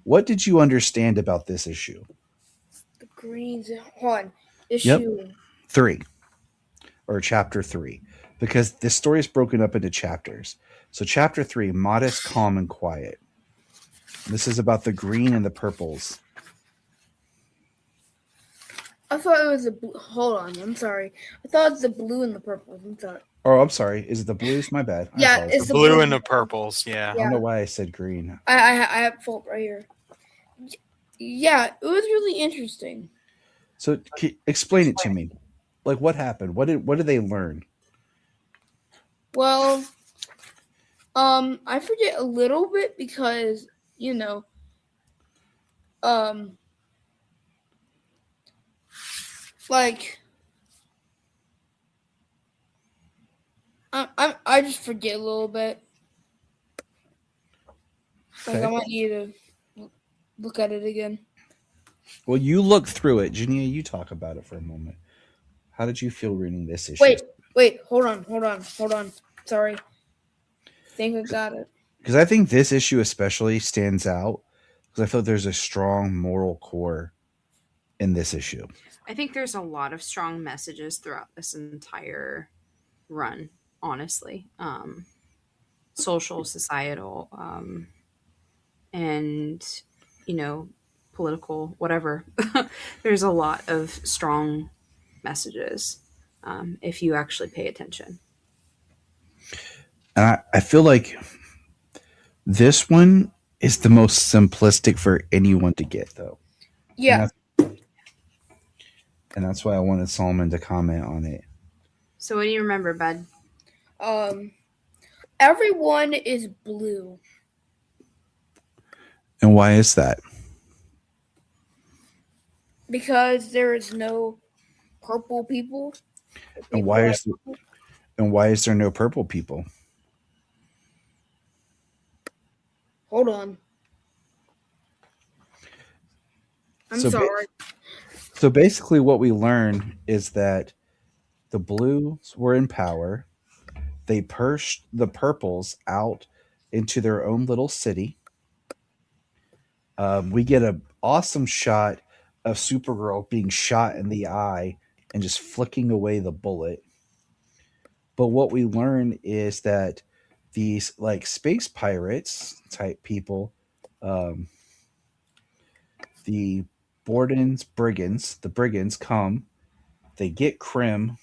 What did you understand about this issue? The greens, issue 3, or chapter 3, because this story is broken up into chapters. So chapter 3, modest, calm, and quiet. This is about the green and the purples. I thought it was the blue. Hold on, I'm sorry. I thought it was the blue and the purples. I'm sorry. Oh, I'm sorry. Is it the blues? My bad. Yeah, it's the blue and the purples. Yeah. I don't know why I said green. I have fault right here. Yeah, it was really interesting. So explain it to me. Like, what happened? What did they learn? Well, I forget a little bit because like I just forget a little bit. Like Okay. I might need to look at it again. Well, you look through it. Junia, you talk about it for a moment. How did you feel reading this issue? Wait, hold on. Sorry. Think I got it. Because I think this issue especially stands out because I feel like there's a strong moral core in this issue. I think there's a lot of strong messages throughout this entire run, honestly. Social, societal, and, you know, political, whatever. There's a lot of strong messages if you actually pay attention. And I feel like this one is the most simplistic for anyone to get, though. Yeah. And that's why I wanted Solomon to comment on it. So what do you remember, bud? Everyone is blue. And why is that? Because there is no purple people. And why is there no purple people? Hold on. I'm sorry. So basically what we learn is that the blues were in power. They pushed the purples out into their own little city. We get an awesome shot of Supergirl being shot in the eye and just flicking away the bullet. But what we learn is that these like space pirates type people, the the brigands come, they get Krim,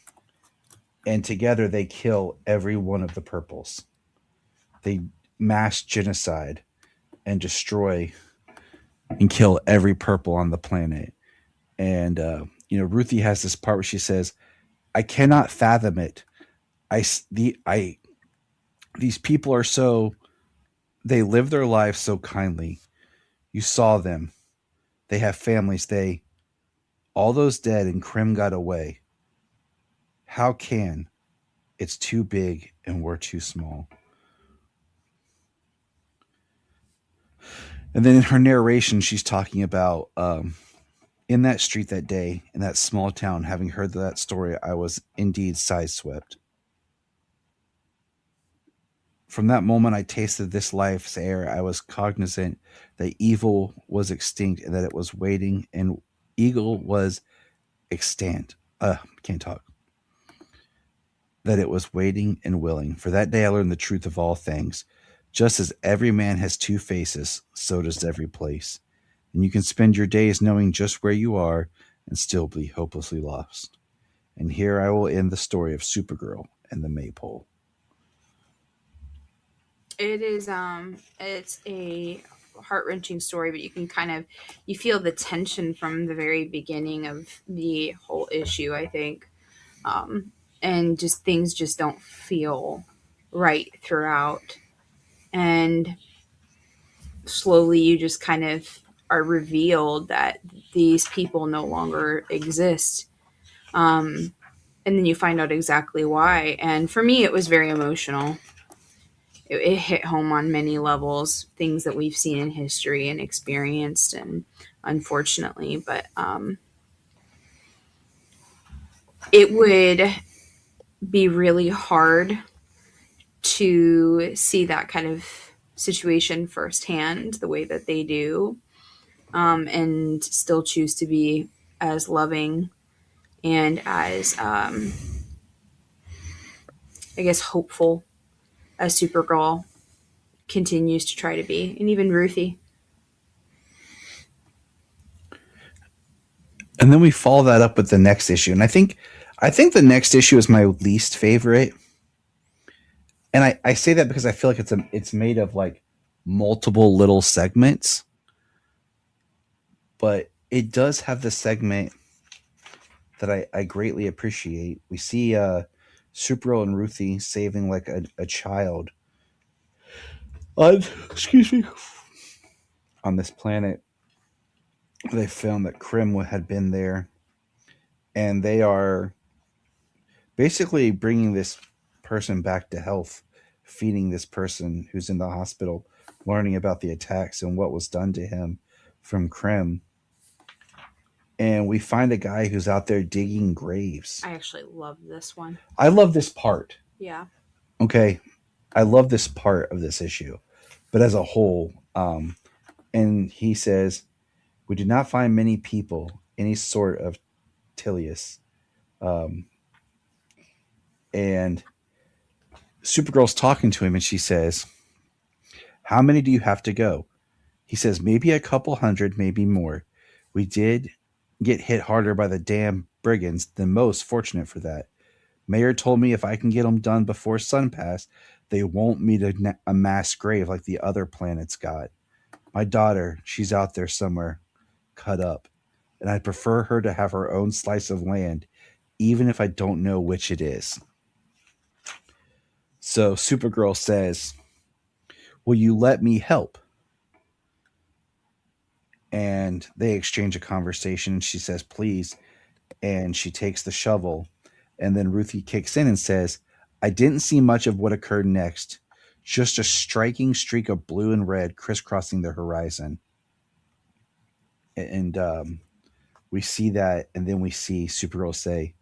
and together they kill every one of the purples. They mass genocide and destroy and kill every purple on the planet. And Ruthie has this part where she says, "I cannot fathom it. These people are so, they live their lives so kindly. You saw them. They have families. All those dead and Krim got away. How can? It's too big and we're too small." And then in her narration, she's talking about in that street that day, in that small town, having heard that story, I was indeed sideswept. From that moment I tasted this life's air, I was cognizant that evil was extinct and that it was waiting, and evil was extant. Can't talk. That it was waiting and willing. For that day I learned the truth of all things. Just as every man has two faces, so does every place. And you can spend your days knowing just where you are and still be hopelessly lost. And here I will end the story of Supergirl and the Maypole. It is it's a heart-wrenching story, but you can you feel the tension from the very beginning of the whole issue, I think. And just things just don't feel right throughout. And slowly you just kind of are revealed that these people no longer exist. And then you find out exactly why. And for me, it was very emotional. It hit home on many levels, things that we've seen in history and experienced, and unfortunately, but it would be really hard to see that kind of situation firsthand the way that they do, and still choose to be as loving and as I guess hopeful as Supergirl continues to try to be, and even Ruthie. And then we follow that up with the next issue, and I think the next issue is my least favorite. And I say that because I feel like it's made of like multiple little segments, but it does have the segment that I greatly appreciate. We see Supergirl and Ruthie saving like a child on this planet. They found that Krim had been there, and they are basically bringing this person back to health, feeding this person who's in the hospital, learning about the attacks and what was done to him from Krim. And we find a guy who's out there digging graves. I actually love this one. I love this part. Yeah. Okay. I love this part of this issue, but as a whole, and he says, we did not find many people, any sort of Tilius. And Supergirl's talking to him and she says, how many do you have to go? He says, maybe a couple hundred, maybe more. We did get hit harder by the damn brigands than most, fortunate for that. Mayor told me if I can get them done before sun pass, they won't meet a mass grave like the other planets got. My daughter, she's out there somewhere, cut up, and I'd prefer her to have her own slice of land, even if I don't know which it is. So Supergirl says, will you let me help? And they exchange a conversation. She says, please. And she takes the shovel. And then Ruthie kicks in and says, I didn't see much of what occurred next. Just a striking streak of blue and red crisscrossing the horizon. And we see that. And then we see Supergirl say,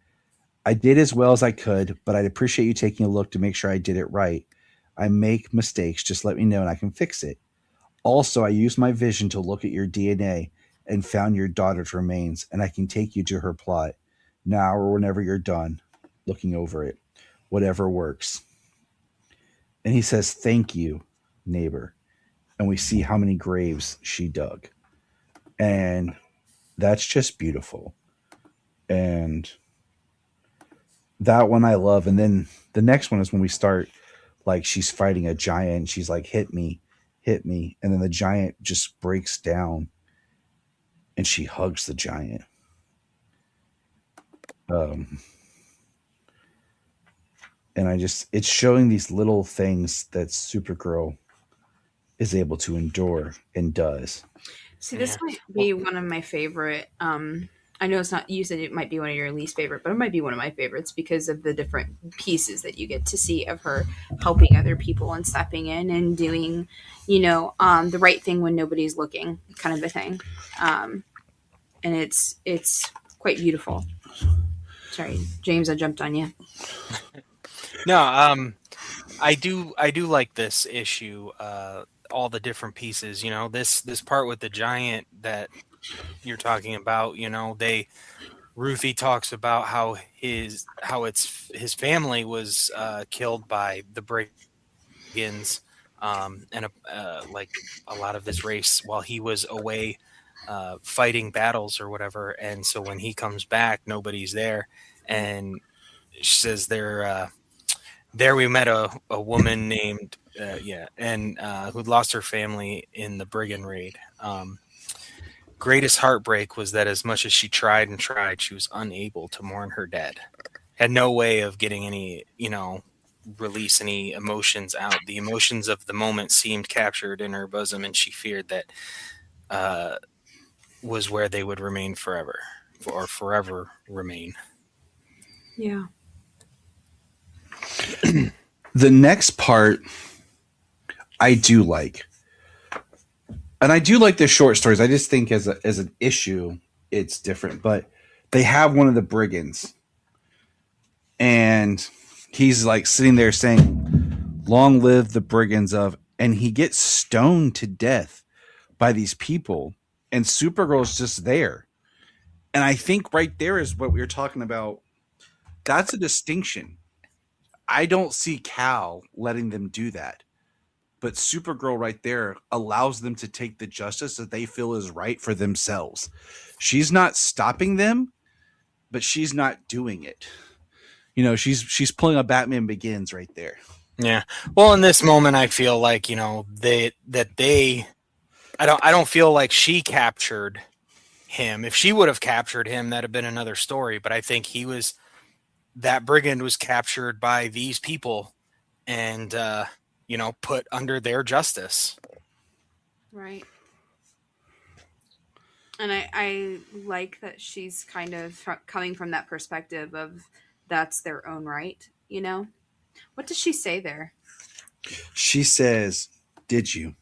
I did as well as I could, but I'd appreciate you taking a look to make sure I did it right. I make mistakes. Just let me know and I can fix it. Also, I used my vision to look at your DNA and found your daughter's remains, and I can take you to her plot now or whenever you're done looking over it. Whatever works. And he says, thank you, neighbor. And we see how many graves she dug. And that's just beautiful. And that one I love. And then the next one is when we start, like, she's fighting a giant. She's like, hit me. And then the giant just breaks down and she hugs the giant. And it's showing these little things that Supergirl is able to endure and does. See, this might be one of my favorite. I know it's not, you said it might be one of your least favorite, but it might be one of my favorites because of the different pieces that you get to see of her helping other people and stepping in and doing, the right thing when nobody's looking, kind of a thing. And it's quite beautiful. Sorry, James, I jumped on you. No, I do like this issue. All the different pieces, this part with the giant that you're talking about, Ruthie talks about how his family was killed by the brigands, and like a lot of this race while he was away fighting battles or whatever, and so when he comes back, nobody's there, and she says there we met a woman named who'd lost her family in the brigand raid. Greatest heartbreak was that as much as she tried and tried, she was unable to mourn her dead. Had no way of getting any, release any emotions out. The emotions of the moment seemed captured in her bosom, and she feared that was where they would remain forever, or forever remain. Yeah. The next part I do like. And I do like the short stories. I just think as an issue, it's different. But they have one of the brigands. And he's like sitting there saying, long live the brigands of... And he gets stoned to death by these people. And Supergirl's just there. And I think right there is what we were talking about. That's a distinction. I don't see Cal letting them do that. But Supergirl right there allows them to take the justice that they feel is right for themselves. She's not stopping them, but she's not doing it. She's pulling a Batman Begins right there. Yeah. Well, in this moment, I feel like, I don't feel like she captured him. If she would have captured him, that'd have been another story. But I think that brigand was captured by these people and, put under their justice. Right. And I like that she's kind of coming from that perspective of that's their own right, you know? What does she say there? She says, "Did you?"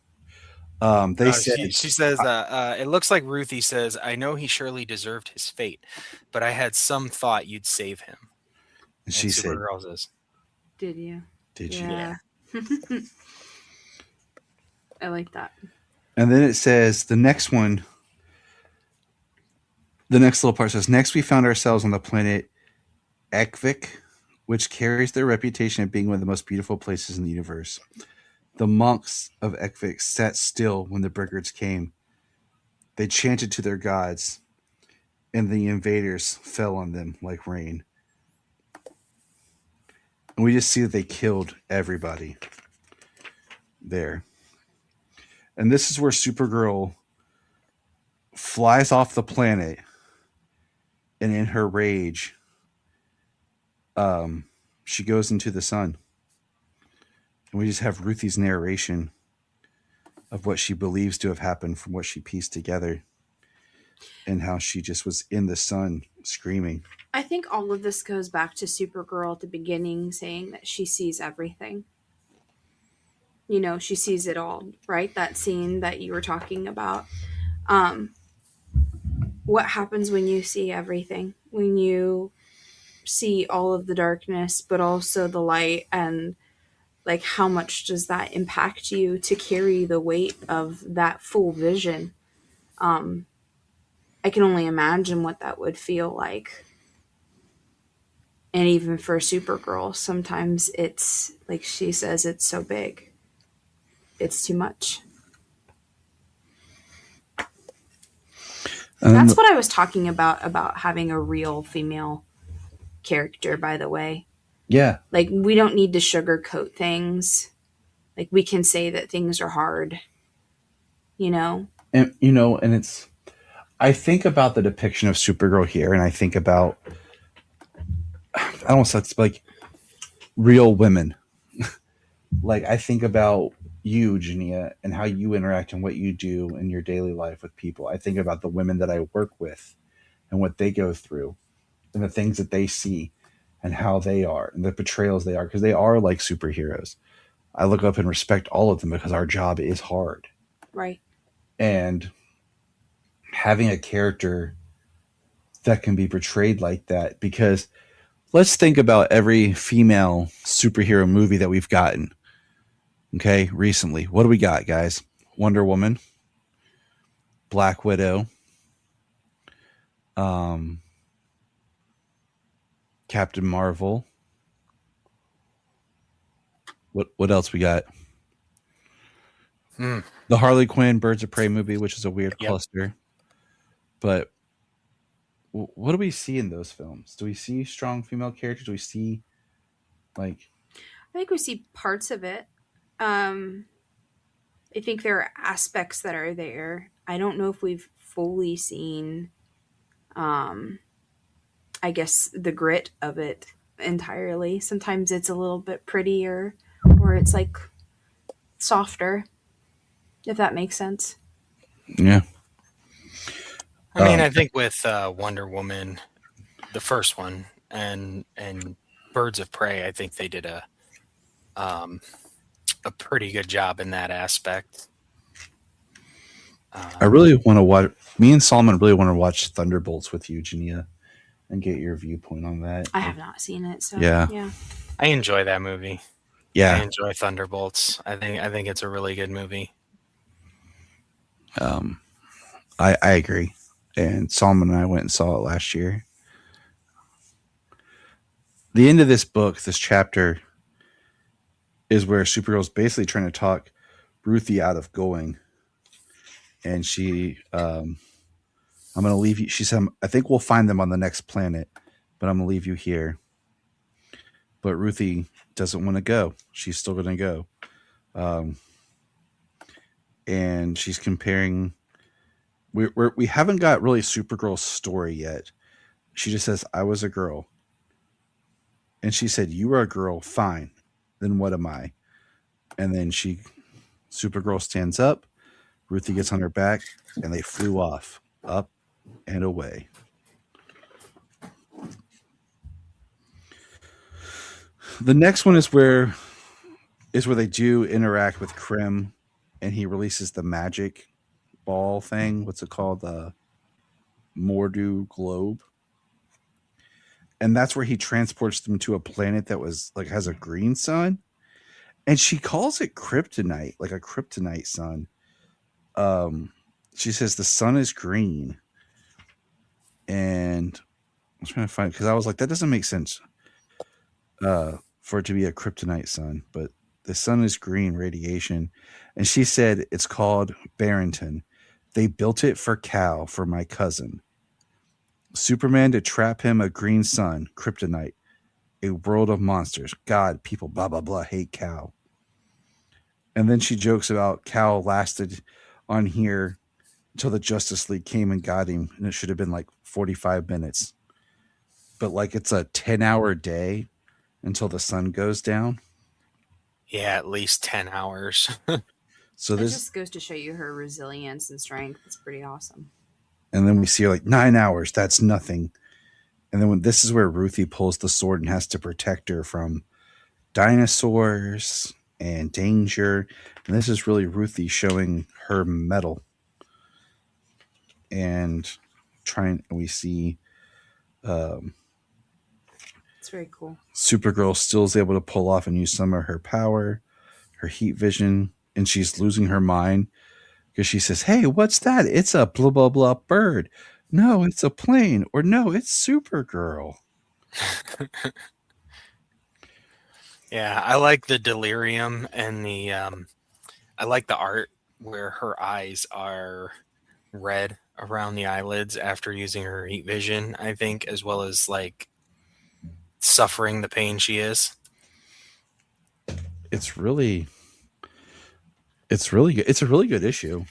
They said, She says, it looks like Ruthie says, I know he surely deserved his fate, but I had some thought you'd save him. and And she said, Supergirl says, Did you? "Did you?" Yeah. I like that. And then it says the next one. The next little part says, "Next, we found ourselves on the planet Ekvik, which carries their reputation of being one of the most beautiful places in the universe. The monks of Ekvik sat still when the Briggards came. They chanted to their gods, and the invaders fell on them like rain. And we just see that they killed everybody there. And this is where Supergirl flies off the planet, and in her rage, she goes into the sun. And we just have Ruthie's narration of what she believes to have happened from what she pieced together and how she just was in the sun screaming. I think all of this goes back to Supergirl at the beginning saying that she sees everything. You know, she sees it all, right? That scene that you were talking about. What happens when you see everything? When you see all of the darkness, but also the light, and like how much does that impact you to carry the weight of that full vision? I can only imagine what that would feel like. And even for Supergirl, sometimes it's like she says, it's so big. It's too much. That's what I was talking about having a real female character, by the way. Yeah. Like, we don't need to sugarcoat things. Like, we can say that things are hard, you know? And, you know, and it's, I think about the depiction of Supergirl here, and I think about, I don't know, it's like real women. Like, I think about you, Junia, and how you interact and what you do in your daily life with people. I think about the women that I work with and what they go through and the things that they see and how they are and the portrayals they are, because they are like superheroes. I look up and respect all of them because our job is hard. Right. And having a character that can be portrayed like that, because let's think about every female superhero movie that we've gotten. Okay, recently. What do we got, guys? Wonder Woman, Black Widow, Captain Marvel. What else we got? The Harley Quinn Birds of Prey movie, which is a weird cluster. But what do we see in those films? Do we see strong female characters? Do we see, like... I think we see parts of it. I think there are aspects that are there. I don't know if we've fully seen, I guess, the grit of it entirely. Sometimes it's a little bit prettier, or it's like softer, if that makes sense. Yeah. I mean, I think with Wonder Woman, the first one, and Birds of Prey, I think they did a pretty good job in that aspect. I really want to watch. Me and Solomon really want to watch Thunderbolts with you, Junia, and get your viewpoint on that. I have not seen it, so yeah. I enjoy that movie. Yeah, I enjoy Thunderbolts. I think it's a really good movie. I agree. And Solomon and I went and saw it last year. The end of this book, this chapter, is where Supergirl's basically trying to talk Ruthie out of going. And she, I'm going to leave you. She said, I think we'll find them on the next planet, but I'm going to leave you here. But Ruthie doesn't want to go. She's still going to go. And she's comparing. We haven't got really Supergirl's story yet. She just says, I was a girl. And she said, you were a girl. Fine. Then what am I? And then Supergirl stands up. Ruthie gets on her back and they flew off. up and away. The next one is where they do interact with Krim, and he releases the magic ball thing. What's it called? The Mordu globe. And that's where he transports them to a planet that was like has a green sun. And she calls it kryptonite, like a kryptonite sun. She says the sun is green. And I'm trying to find, because I was like, that doesn't make sense for it to be a kryptonite sun. But the sun is green radiation. And she said it's called Barrington. They built it for Cal, for my cousin. Superman to trap him a green sun, kryptonite. A world of monsters. God, people, blah, blah, blah, hate Cal. And then she jokes about Cal lasted on here until the Justice League came and got him. And it should have been like 45 minutes. But like it's a 10-hour day until the sun goes down. Yeah, at least 10 hours. So This this, just goes to show you her resilience and strength. It's pretty awesome. and then we see her like 9 hours. That's nothing. And then this is where Ruthie pulls the sword and has to protect her from dinosaurs and danger. And this is really Ruthie showing her mettle. And we see It's very cool. Supergirl still is able to pull off and use some of her power, her heat vision, and she's losing her mind because she says, "Hey, what's that? It's a blah, blah, blah bird. No, it's a plane. Or no, it's Supergirl." Yeah, I like the delirium and I like the art where her eyes are red around the eyelids after using her heat vision, I think, as well as like suffering the pain she is. It's really good. It's a really good issue.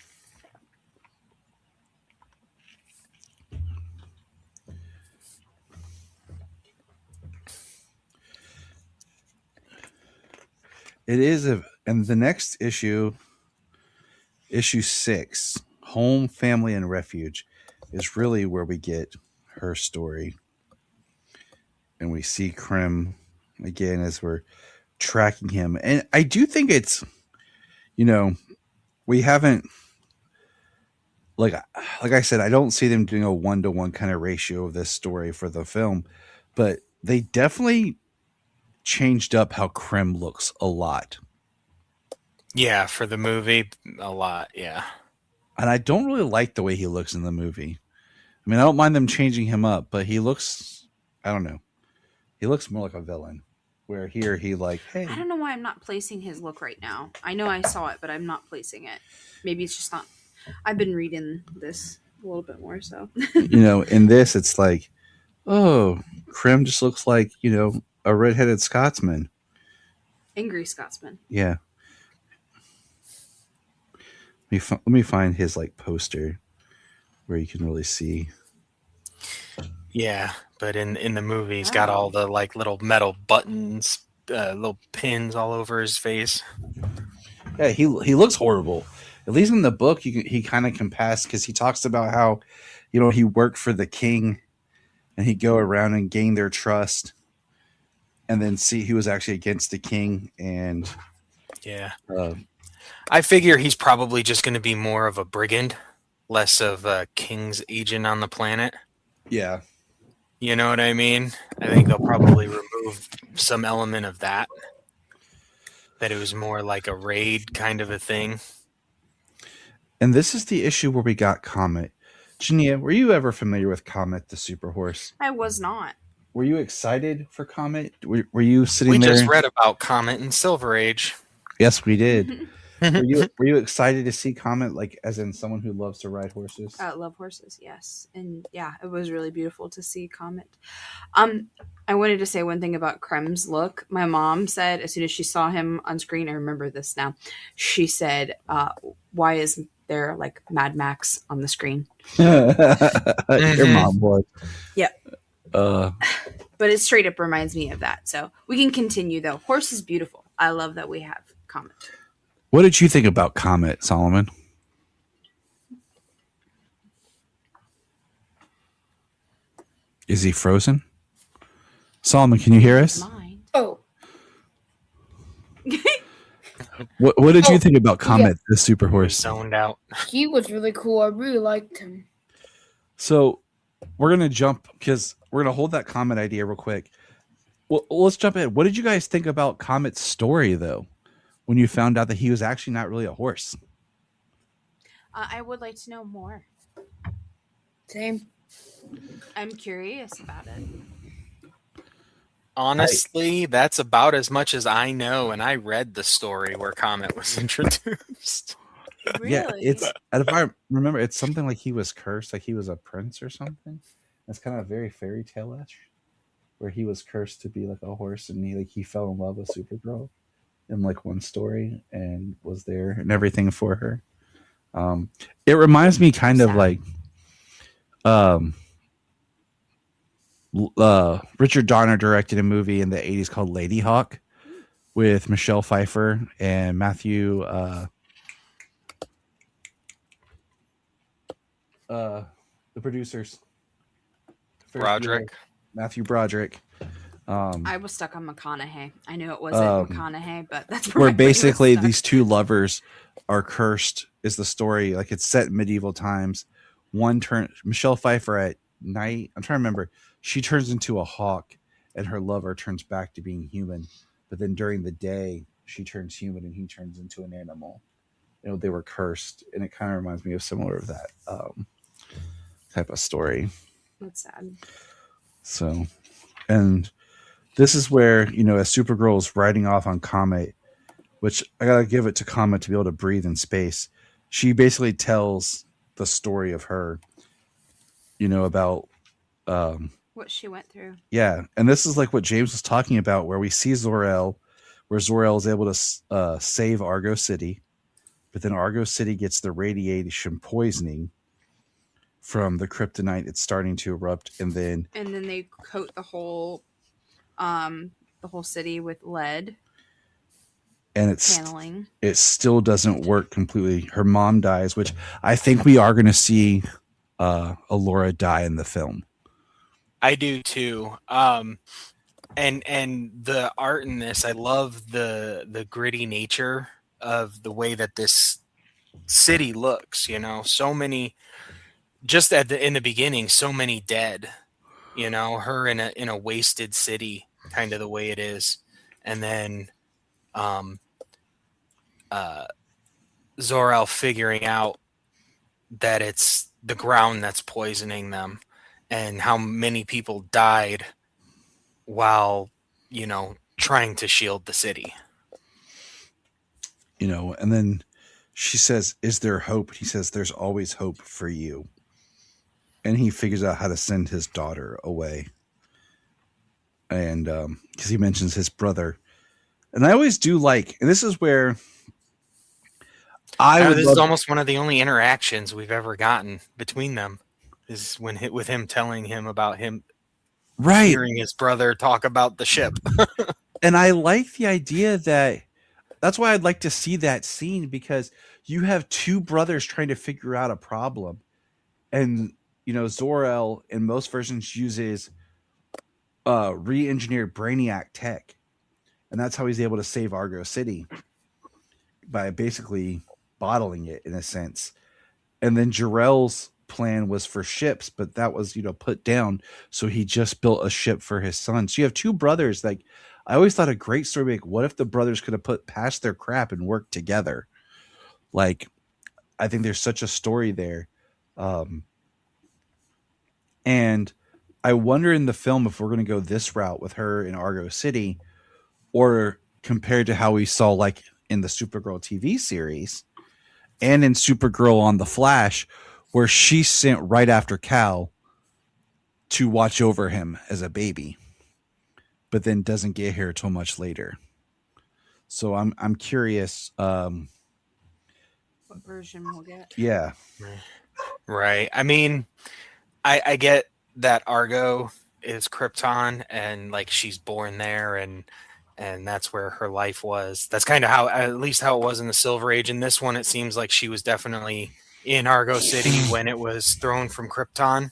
It is and the next issue 6, Home, Family, and Refuge, is really where we get her story. And we see Krim again as we're tracking him. And I do think it's, we haven't, like I said, I don't see them doing a 1-to-1 kind of ratio of this story for the film, but they definitely changed up how Krim looks a lot. Yeah, for the movie, a lot, yeah. And I don't really like the way he looks in the movie. I mean, I don't mind them changing him up, but he looks, I don't know. He looks more like a villain. Where here he like, hey. I don't know why I'm not placing his look right now. I know I saw it, but I'm not placing it. Maybe it's just not. I've been reading this a little bit more, so. In this, it's like, oh, Krim just looks like, a redheaded Scotsman. Angry Scotsman. Yeah. Let me find his like poster where you can really see. Yeah, but in the movie, he's got all the like little metal buttons, little pins all over his face. Yeah, he looks horrible. At least in the book, he kind of can pass because he talks about how, he worked for the king, and he'd go around and gain their trust, and then see who was actually against the king. And yeah, I figure he's probably just going to be more of a brigand, less of a king's agent on the planet. Yeah. You know what I mean? I think they'll probably remove some element of that. That it was more like a raid kind of a thing. And this is the issue where we got Comet. Junia, were you ever familiar with Comet, the super horse? I was not. Were you excited for Comet? Were you sitting there? We just read about Comet in Silver Age. Yes, we did. Were you excited to see Comet, like as in someone who loves to ride horses? Love horses, yes. And yeah, it was really beautiful to see Comet. I wanted to say one thing about Krim's look. My mom said as soon as she saw him on screen, I remember this now, she said, why is there like Mad Max on the screen? Your mom would. Yep. But it straight up reminds me of that. So we can continue though. Horse is beautiful. I love that we have Comet. What did you think about Comet, Solomon? Is he frozen? Solomon, can you hear us? Mind. Oh, What did you Oh, think about Comet the Super We Horse? zoned out. he was really cool. I really liked him. So we're gonna jump because we're gonna hold that Comet idea real quick. Well, let's jump in. What did you guys think about Comet's story though, when you found out that he was actually not really a horse? I would like to know more. Same. I'm curious about it. Honestly, that's about as much as I know, and I read the story where Comet was introduced. Really? Yeah, it's and if I remember, it's something like he was cursed, like he was a prince or something. It's kind of very fairy tale-ish, where he was cursed to be like a horse, and he fell in love with Supergirl in like one story and was there and everything for her. It reminds me kind of Sad. like um, Richard Donner directed a movie in the 80s called Lady Hawk with Michelle Pfeiffer and Matthew the producers Broderick. Matthew Broderick. I was stuck on McConaughey. I knew it wasn't McConaughey, but that's Where I was basically stuck. these two lovers are cursed is the story. Like it's set in medieval times. One turn Michelle Pfeiffer at night. I'm trying to remember. She turns into a hawk, and her lover turns back to being human. But then during the day, she turns human, and he turns into an animal. They were cursed, and it kind of reminds me of similar of that type of story. That's sad. So, and this is where as Supergirl is riding off on Comet, which I gotta give it to Comet to be able to breathe in space. She basically tells the story of her, about What she went through. yeah, and this is like what James was talking about, where we see Zor-El, where Zor-El is able to save Argo City, but then Argo City gets the radiation poisoning from the kryptonite. It's starting to erupt, and then they coat the whole city with lead and paneling. it still doesn't work completely. Her mom dies, which I think we are going to see Alora die in the film. I do too. And the art in this, I love the gritty nature of the way that this city looks. So many, just in the beginning, so many dead. Her in a wasted city, kind of the way it is, and then Zor-El figuring out that it's the ground that's poisoning them, and how many people died while trying to shield the city. And then she says, "Is there hope?" He says, "There's always hope for you." And he figures out how to send his daughter away. And because he mentions his brother. And I always do like, and this is where this is almost one of the only interactions we've ever gotten between them, is with him telling him about him hearing his brother talk about the ship. And I like the idea that's why I'd like to see that scene, because you have two brothers trying to figure out a problem. And, Zor-El in most versions uses re-engineered Brainiac tech. And that's how he's able to save Argo City, by basically bottling it in a sense. And then Jor-El's plan was for ships, but that was, put down. So he just built a ship for his son. So you have two brothers. Like, I always thought a great story, like, what if the brothers could have put past their crap and worked together? Like, I think there's such a story there. And I wonder in the film if we're going to go this route with her in Argo City, or compared to how we saw like in the Supergirl TV series and in Supergirl on The Flash, where she's sent right after Cal to watch over him as a baby, but then doesn't get here till much later. So I'm curious. What version we'll get? Yeah. Right. I mean, I get that Argo is Krypton, and like she's born there, and that's where her life was. That's kind of how, at least how it was in the Silver Age. In this one, it seems like she was definitely in Argo City when it was thrown from Krypton.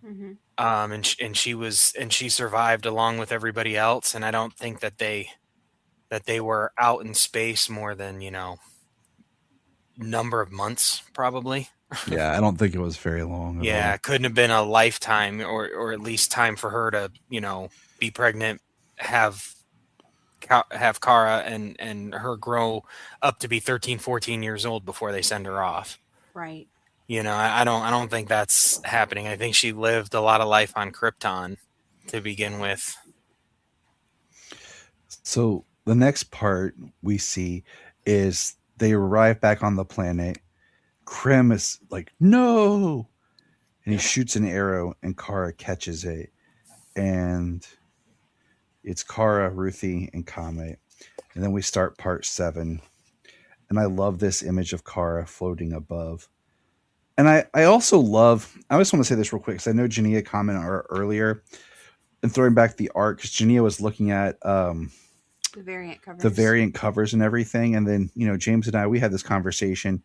Mm-hmm. and she survived along with everybody else. And I don't think that they were out in space more than number of months, probably. Yeah, I don't think it was very long at Yeah, all. it couldn't have been a lifetime, or at least time for her to be pregnant, have Kara and her grow up to be 13, 14 years old before they send her off. Right. I don't think that's happening. I think she lived a lot of life on Krypton to begin with. So the next part we see is they arrive back on the planet. Krim is like, no! And he shoots an arrow, and Kara catches it. And it's Kara, Ruthie, and Comet. And then we start part 7. And I love this image of Kara floating above. And I also love, I just want to say this real quick, because I know Junia commented earlier, and throwing back the art, because Junia was looking at The variant covers and everything. And then, James and I, we had this conversation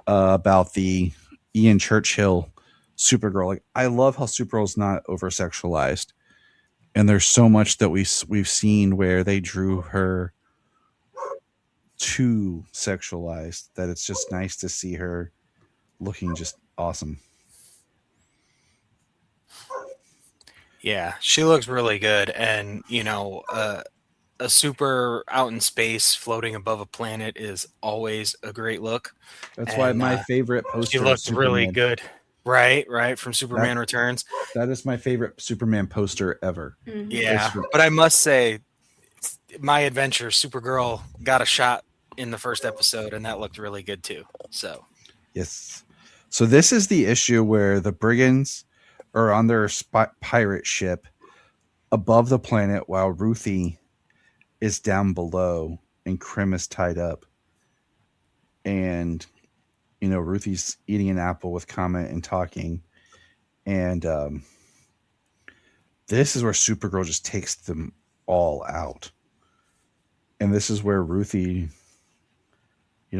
about the Ian Churchill Supergirl. Like, I love how Supergirl's not over sexualized. And there's so much that we've seen where they drew her too sexualized that it's just nice to see her looking just awesome. Yeah, she looks really good. And, a super out in space floating above a planet is always a great look. That's why my favorite poster. She looked really good. Right. From Superman Returns. That is my favorite Superman poster ever. Mm-hmm. Yeah. But I must say, My Adventure, Supergirl got a shot in the first episode, and that looked really good too. So, yes. So this is the issue where the brigands are on their pirate ship above the planet while Ruthie is down below and Krim is tied up. And, Ruthie's eating an apple with Comet and talking. And this is where Supergirl just takes them all out. And this is where Ruthie,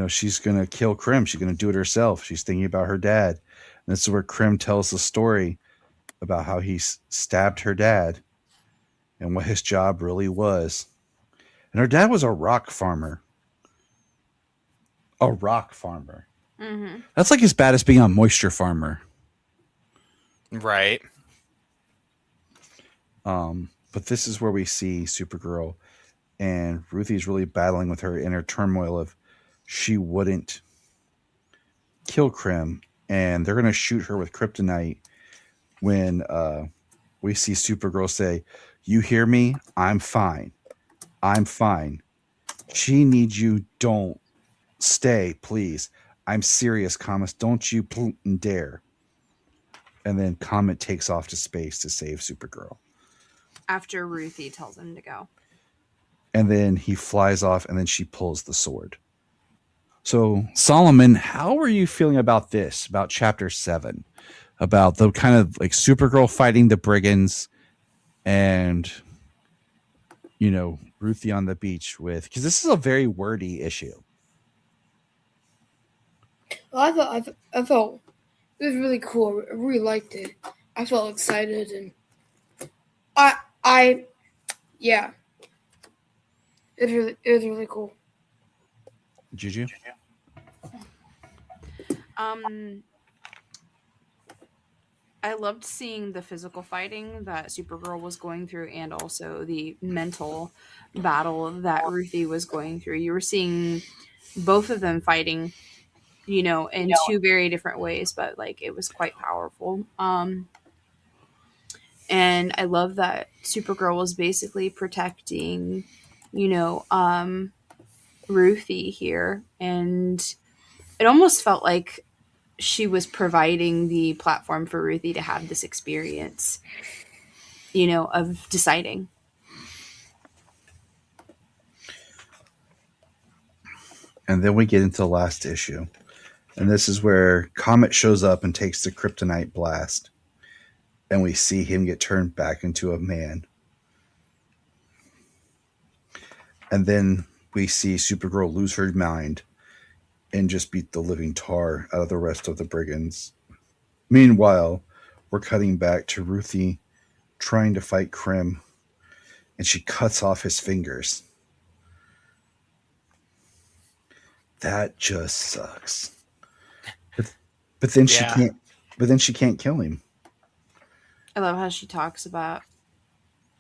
she's going to kill Krim. She's going to do it herself. She's thinking about her dad. And this is where Krim tells the story about how he stabbed her dad and what his job really was. And her dad was a rock farmer. A rock farmer. Mm-hmm. That's like as bad as being a moisture farmer. Right. But this is where we see Supergirl, and Ruthie's really battling with her inner turmoil of she wouldn't kill Krim, and they're going to shoot her with kryptonite when we see Supergirl say, "You hear me? I'm fine. I'm fine. She needs you. Don't stay, please. I'm serious, Comet. Don't you dare." And then Comet takes off to space to save Supergirl. After Ruthie tells him to go. And then he flies off, and then she pulls the sword. So, Solomon, how are you feeling about this, about chapter 7? About the kind of like Supergirl fighting the brigands and, Ruthie on the beach with, because this is a very wordy issue. Well, I felt it was really cool. I really liked it. I felt excited, and yeah, it was really cool. Juju? I loved seeing the physical fighting that Supergirl was going through, and also the mental battle that Ruthie was going through. You were seeing both of them fighting, in two very different ways, but like it was quite powerful. And I love that Supergirl was basically protecting, Ruthie here, and it almost felt like she was providing the platform for Ruthie to have this experience, of deciding. And then we get into the last issue. And this is where Comet shows up and takes the kryptonite blast. And we see him get turned back into a man. And then we see Supergirl lose her mind and just beat the living tar out of the rest of the brigands. Meanwhile, we're cutting back to Ruthie trying to fight Krim, and she cuts off his fingers. That just sucks. But then she Yeah. can't. But then she can't kill him. I love how she talks about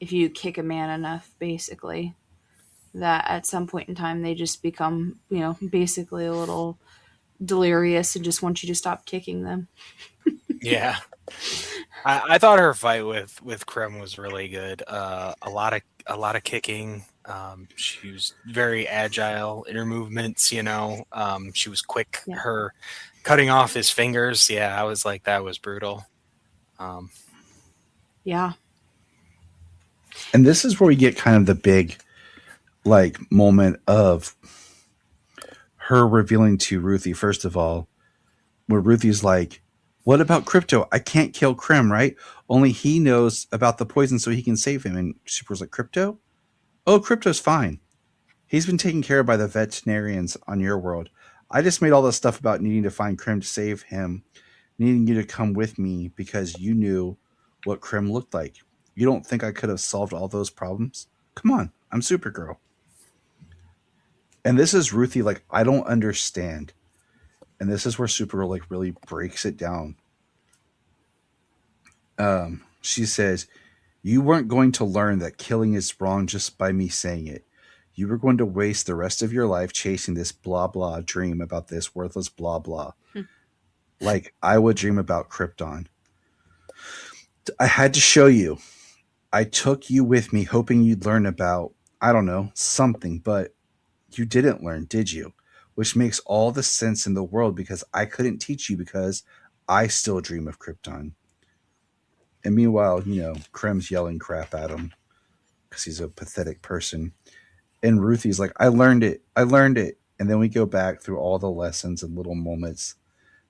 if you kick a man enough, basically, that at some point in time they just become, basically a little delirious and just want you to stop kicking them. Yeah. I thought her fight with Krim was really good. A lot of kicking. She was very agile in her movements. She was quick. Yeah. Her cutting off his fingers. Yeah, I was like, that was brutal. Yeah. And this is where we get kind of the big, moment of her revealing to Ruthie, first of all, where Ruthie's like, what about Crypto? I can't kill Krim, right? Only he knows about the poison so he can save him. And Super's like, Crypto? Oh, Crypto's fine. He's been taken care of by the veterinarians on your world. I just made all this stuff about needing to find Krim to save him, needing you to come with me because you knew what Krim looked like. You don't think I could have solved all those problems? Come on, I'm Supergirl. And this is Ruthie, I don't understand. And this is where Supergirl, really breaks it down. She says, you weren't going to learn that killing is wrong just by me saying it. You were going to waste the rest of your life chasing this blah, blah dream about this worthless blah, blah. Like I would dream about Krypton. I had to show you. I took you with me hoping you'd learn about, I don't know, something, but you didn't learn, did you? Which makes all the sense in the world because I couldn't teach you because I still dream of Krypton. And meanwhile, Krim's yelling crap at him because he's a pathetic person. And Ruthie's like, I learned it. And then we go back through all the lessons and little moments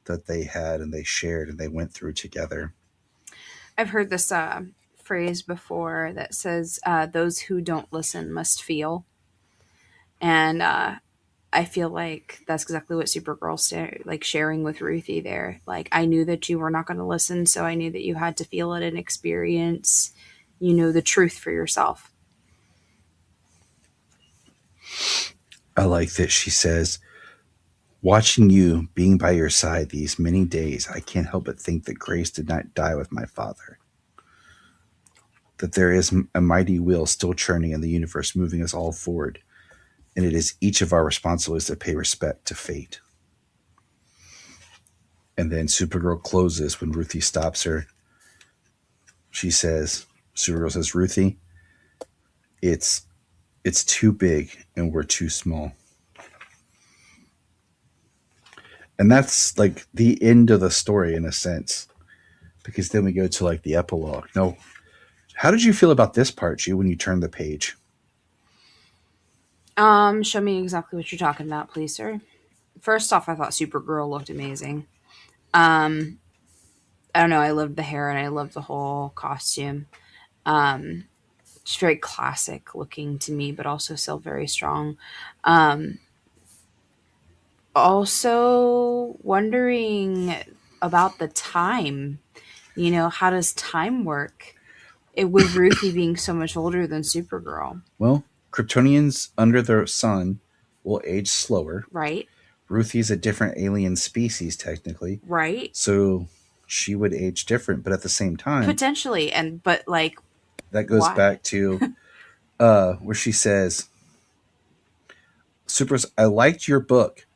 that they had and they shared and they went through together. I've heard this phrase before that says, those who don't listen must feel. And I feel like that's exactly what Supergirl's sharing with Ruthie there. I knew that you were not going to listen, so I knew that you had to feel it and experience, the truth for yourself. I like that she says, watching you, being by your side these many days, I can't help but think that Grace did not die with my father. That there is a mighty wheel still churning in the universe, moving us all forward. And it is each of our responsibilities to pay respect to fate. And then Supergirl closes when Ruthie stops her. Supergirl says, Ruthie, it's too big and we're too small. And that's the end of the story in a sense. Because then we go to the epilogue. No. How did you feel about this part, Ju, when you turned the page? Show me exactly what you're talking about, please, sir. First off, I thought Supergirl looked amazing. I don't know. I loved the hair and I loved the whole costume. It's very classic looking to me, but also still very strong. Also wondering about the time. How does time work? With Ruthie being so much older than Supergirl. Well, Kryptonians under the sun will age slower. Right. Ruthie's a different alien species, technically. Right. So she would age different, but at the same time... Potentially, but that goes why? back to where she says, Supers, I liked your book.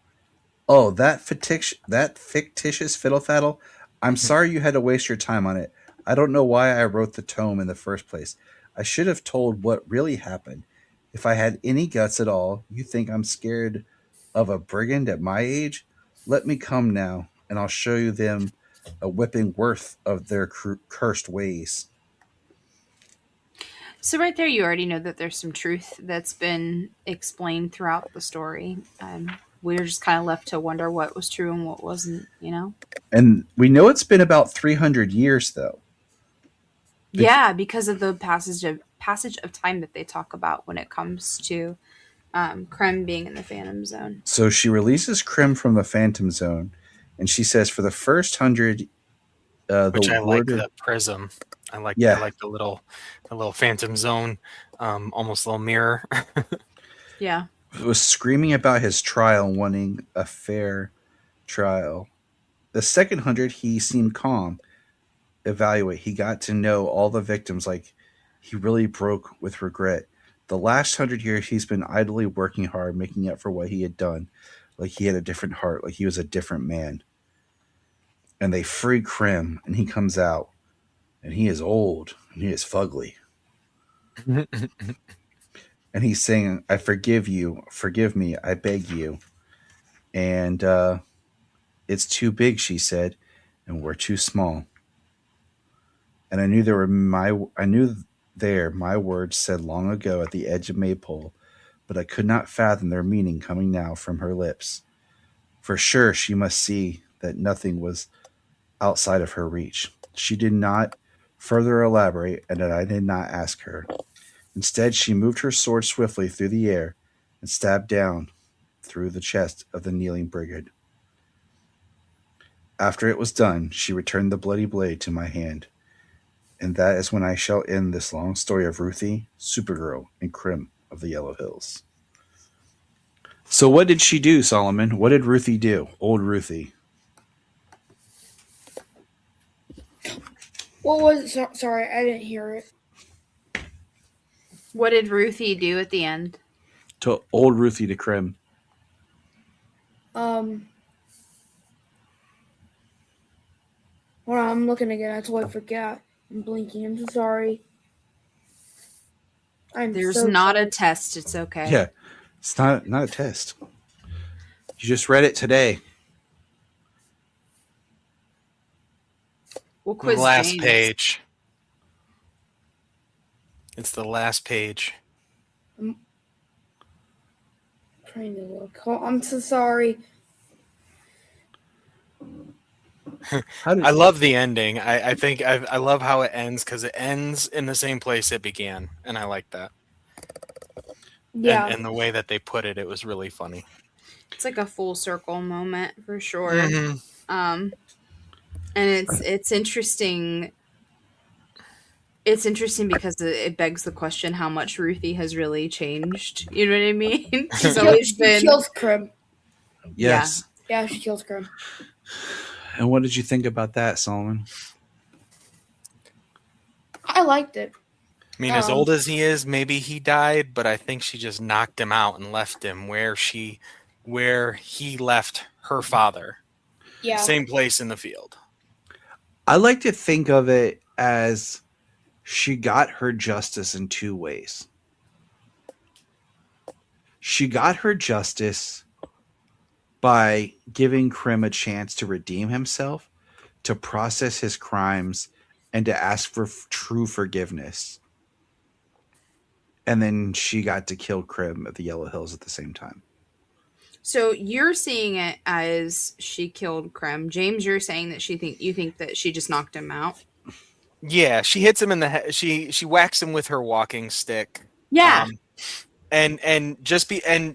Oh, that fictitious fiddle faddle? I'm sorry you had to waste your time on it. I don't know why I wrote the tome in the first place. I should have told what really happened. If I had any guts at all, you think I'm scared of a brigand at my age? Let me come now, and I'll show you them a whipping worth of their cursed ways. So right there, you already know that there's some truth that's been explained throughout the story. We're just kind of left to wonder what was true and what wasn't, And we know it's been about 300 years, though. Yeah, because of the passage of time that they talk about when it comes to Krim being in the Phantom Zone. So she releases Krim from the Phantom Zone, and she says for the first 100 Which The I like word, the prism. I yeah, like the little phantom zone, almost little mirror. Yeah. was screaming about his trial, wanting a fair trial. The second hundred, he seemed calm. Evaluate. He got to know all the victims like he really broke with regret. The last 100 years, he's been idly working hard, making up for what he had done. Like he had a different heart, like he was a different man. And they free Krim, and he comes out, and he is old, and he is fugly. And he's saying, I forgive you, forgive me, I beg you. And it's too big, she said, and we're too small. And I knew there my words said long ago at the edge of Maypole, but I could not fathom their meaning coming now from her lips. For sure she must see that nothing was outside of her reach. She did not further elaborate, and I did not ask her. Instead, she moved her sword swiftly through the air and stabbed down through the chest of the kneeling brigand. After it was done, she returned the bloody blade to my hand. And that is when I shall end this long story of Ruthie, Supergirl, and Krim of the Yellow Hills. So what did she do, Solomon? What did Ruthie do? Old Ruthie. What was it? Sorry, I didn't hear it. What did Ruthie do at the end? To old Ruthie to Krim. Hold on, I'm looking again. I totally forgot. I'm blinking. I'm so sorry. There's so not sorry. a test. It's okay. Yeah, it's not a test. You just read it today. We'll quiz The last James. page. It's the last page. I'm trying to look. I'm so sorry. I love the ending. I think I love how it ends because it ends in the same place it began, and I like that. Yeah. And the way that they put it, it was really funny. It's like a full circle moment for sure. Mm-hmm. And it's interesting. It's interesting because it begs the question how much Ruthie has really changed. You know what I mean? She's always She been. kills Krim. Yes. Yeah, she kills Krim. And what did you think about that, Solomon? I liked it. I mean, as old as he is, maybe he died, but I think she just knocked him out and left him where he left her father. Yeah. Same place in the field. I like to think of it as she got her justice in two ways. She got her justice by giving Krim a chance to redeem himself, to process his crimes, and to ask for true forgiveness. And then she got to kill Krim at the Yellow Hills at the same time. So you're seeing it as she killed Krim. James, you're saying that you think that she just knocked him out. Yeah, she hits him in the head. She whacks him with her walking stick. Yeah. And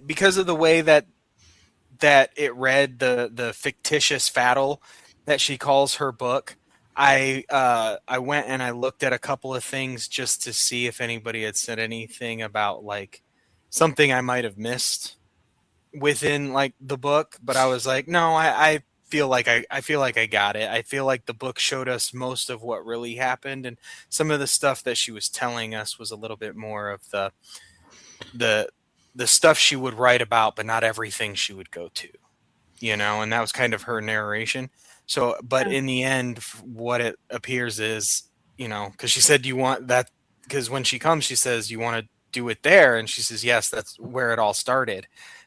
because of the way that it read, the fictitious battle that she calls her book, I went and I looked at a couple of things just to see if anybody had said anything about like something I might have missed within like the book, but I was like, no, I feel like I got it. I feel like the book showed us most of what really happened, and some of the stuff that she was telling us was a little bit more of the stuff she would write about, but not everything she would go to, and that was kind of her narration. So, but in the end, what it appears is, because she said, you want that, because when she comes, she says, you want to do it there. And she says, yes, that's where it all started.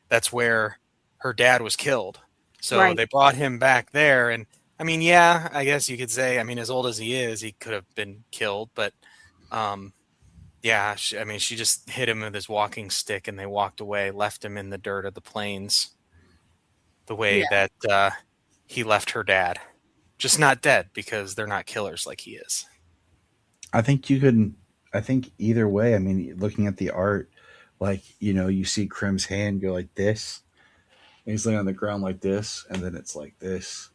That's where her dad was killed. So They brought him back there. And I mean, yeah, I guess you could say, I mean, as old as he is, he could have been killed, but, yeah, she just hit him with his walking stick and they walked away, left him in the dirt of the plains the way that he left her dad. Just not dead because they're not killers like he is. I think either way, I mean, looking at the art, like, you see Krim's hand go like this, and he's laying on the ground like this, and then it's like this.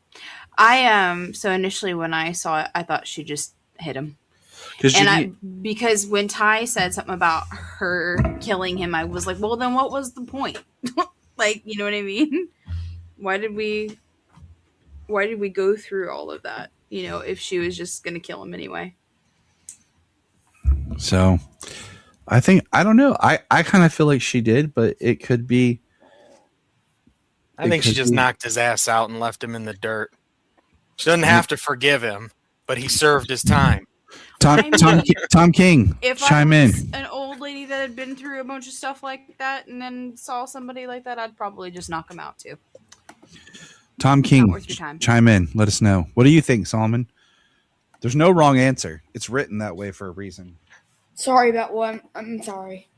So initially when I saw it, I thought she just hit him. Because Because when Ty said something about her killing him, I was like, well, then what was the point? Like, you know what I mean? Why did we go through all of that? You know, if she was just gonna kill him anyway. so I don't know. I kind of feel like she did, but it could be. I think she just knocked his ass out and left him in the dirt. She doesn't have to forgive him, but he served his time. Tom King, If chime I was in. an old lady that had been through a bunch of stuff like that and then saw somebody like that, I'd probably just knock him out too. Tom King, Not worth your time. chime in. Let us know. What do you think, Solomon? There's no wrong answer. It's written that way for a reason. Sorry about what. I'm sorry.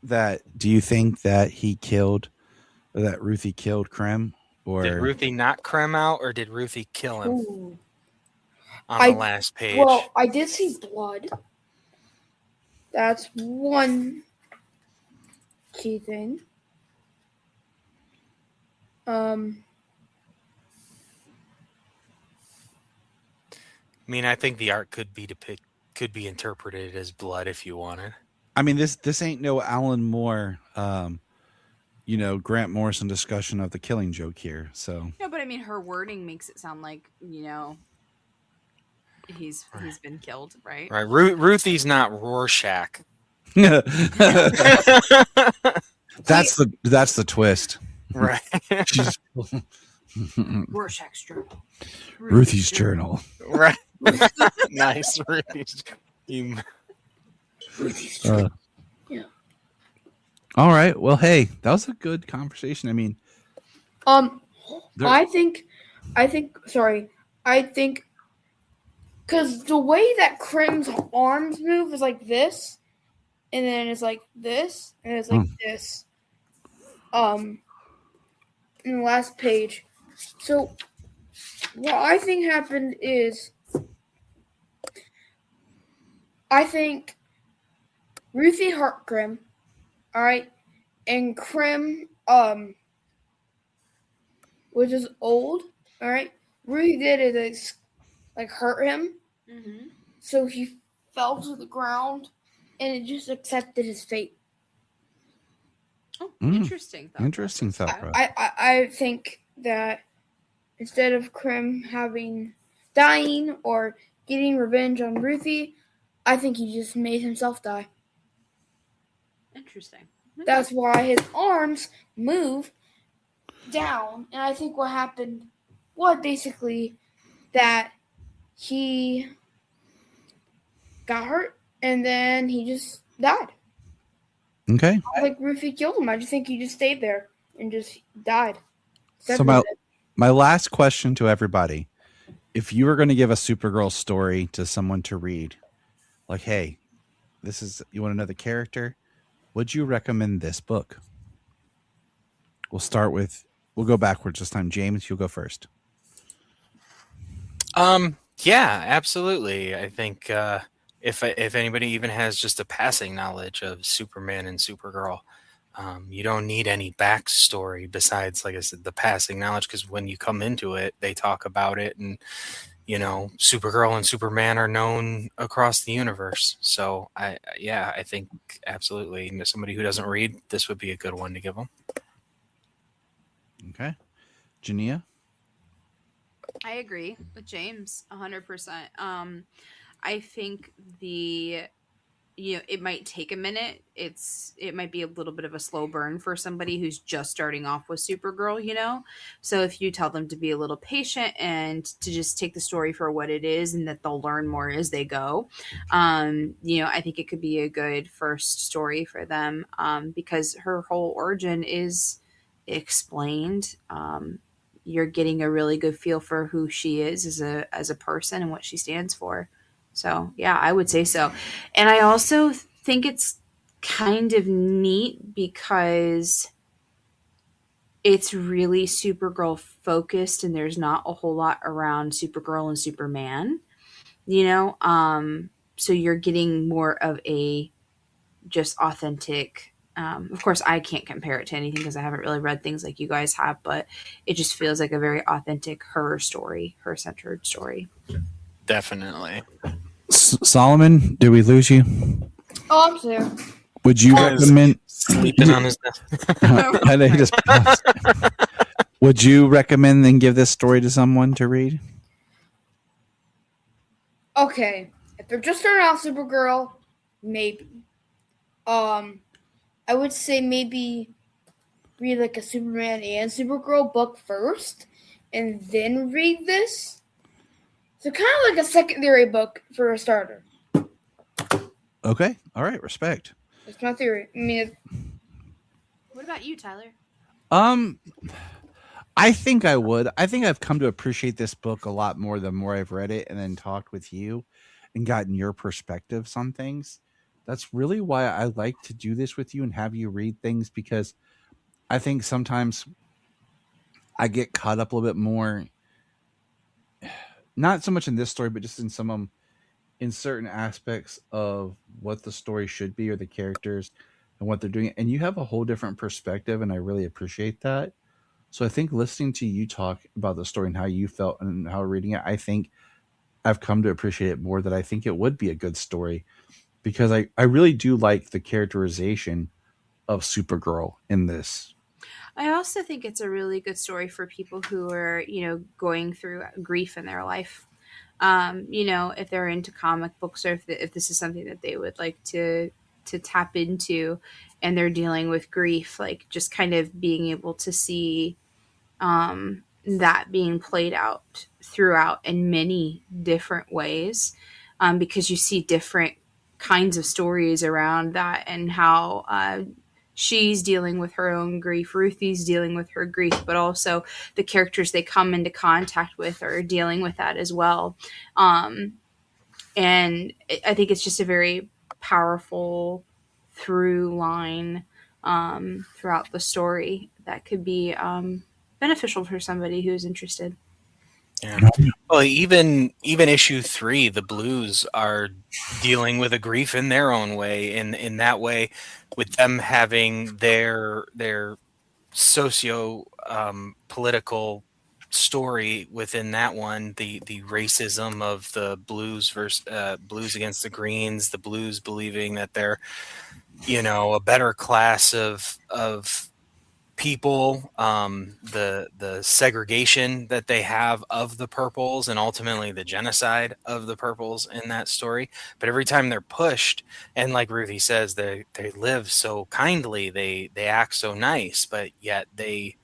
Do you think that he killed, or that Ruthie killed Krem? Or did Ruthie knock Krem out, or did Ruthie kill him? Ooh. On the last page. Well, I did see blood. That's one key thing. I mean, I think the art could be interpreted as blood if you wanted. I mean, this ain't no Alan Moore, Grant Morrison discussion of The Killing Joke here. So No, but I mean, her wording makes it sound like, he's been killed, right? Right. Ruthie's not Rorschach. that's the twist. Right. Rorschach's journal. Ruthie's journal. Right. Nice. Ruthie's. Yeah. All right. Well, hey, that was a good conversation. I mean, I think, because the way that Krem's arms move is like this, and then it's like this, and it's like this. In the last page. So, what I think happened is, I think Ruthie hurt Krem, alright, and Krem, which is old, alright, Ruthie did it as, like, hurt him, so he fell to the ground, and it just accepted his fate. Oh, interesting thought. Interesting thought. I think that instead of Krem dying or getting revenge on Ruthie, I think he just made himself die. Interesting. That's why his arms move down, and I think what happened was basically that he got hurt, and then he just died. Okay. I think Ruthie killed him. I just think he just stayed there and just died. So my last question to everybody: if you were going to give a Supergirl story to someone to read, like, hey, you want to know the character? Would you recommend this book? We'll go backwards this time. James, you'll go first. Yeah, absolutely. I think if anybody even has just a passing knowledge of Superman and Supergirl, you don't need any backstory besides, like I said, the passing knowledge, because when you come into it, they talk about it, and Supergirl and Superman are known across the universe. So I think absolutely, somebody who doesn't read, this would be a good one to give them. Okay, Junia. I agree with James 100%. I think it might take a minute. It might be a little bit of a slow burn for somebody who's just starting off with Supergirl, So if you tell them to be a little patient and to just take the story for what it is, and that they'll learn more as they go, I think it could be a good first story for them, because her whole origin is explained. You're getting a really good feel for who she is as a person and what she stands for. So, yeah, I would say so. And I also think it's kind of neat because it's really Supergirl focused, and there's not a whole lot around Supergirl and Superman, so you're getting more of a just authentic Of course, I can't compare it to anything because I haven't really read things like you guys have, but it just feels like a very authentic her story, her centered story. Definitely. Solomon, did we lose you? Oh, I'm there. Would you recommend sleeping on his desk? I know he just paused. Would you recommend and give this story to someone to read? Okay, if they're just starting out Supergirl, maybe. I would say maybe read like a Superman and Supergirl book first, and then read this. So kind of like a secondary book for a starter. Okay, all right, respect. That's my theory. I mean, What about you, Tyler? I think I would. I think I've come to appreciate this book a lot more the more I've read it and then talked with you and gotten your perspectives on things. That's really why I like to do this with you and have you read things, because I think sometimes I get caught up a little bit more, not so much in this story, but just in in certain aspects of what the story should be or the characters and what they're doing. And you have a whole different perspective, and I really appreciate that. So I think listening to you talk about the story and how you felt and how reading it, I think I've come to appreciate it more, that I think it would be a good story, because I really do like the characterization of Supergirl in this. I also think it's a really good story for people who are, going through grief in their life. If they're into comic books, or if this is something that they would like to tap into, and they're dealing with grief, like just kind of being able to see that being played out throughout in many different ways, because you see different kinds of stories around that, and how she's dealing with her own grief, Ruthie's dealing with her grief, but also the characters they come into contact with are dealing with that as well. And I think it's just a very powerful through line throughout the story that could be beneficial for somebody who's interested. Yeah. Well, even issue 3, the Blues are dealing with a grief in their own way, in that way, with them having their socio political story within that one, the racism of the Blues versus Blues against the Greens, the Blues believing that they're a better class of people, the segregation that they have of the purples, and ultimately the genocide of the purples in that story. But every time they're pushed, and like Ruthie says, they live so kindly, they act so nice, but yet they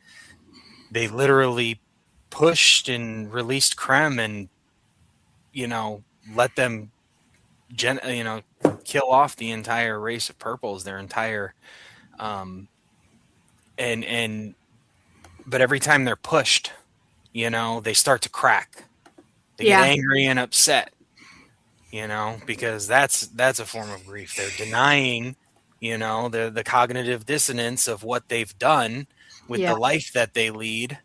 literally pushed and released Krem and let them kill off the entire race of purples, their entire but every time they're pushed, they start to crack. They get angry and upset, because that's a form of grief. They're denying, the cognitive dissonance of what they've done with the life that they lead.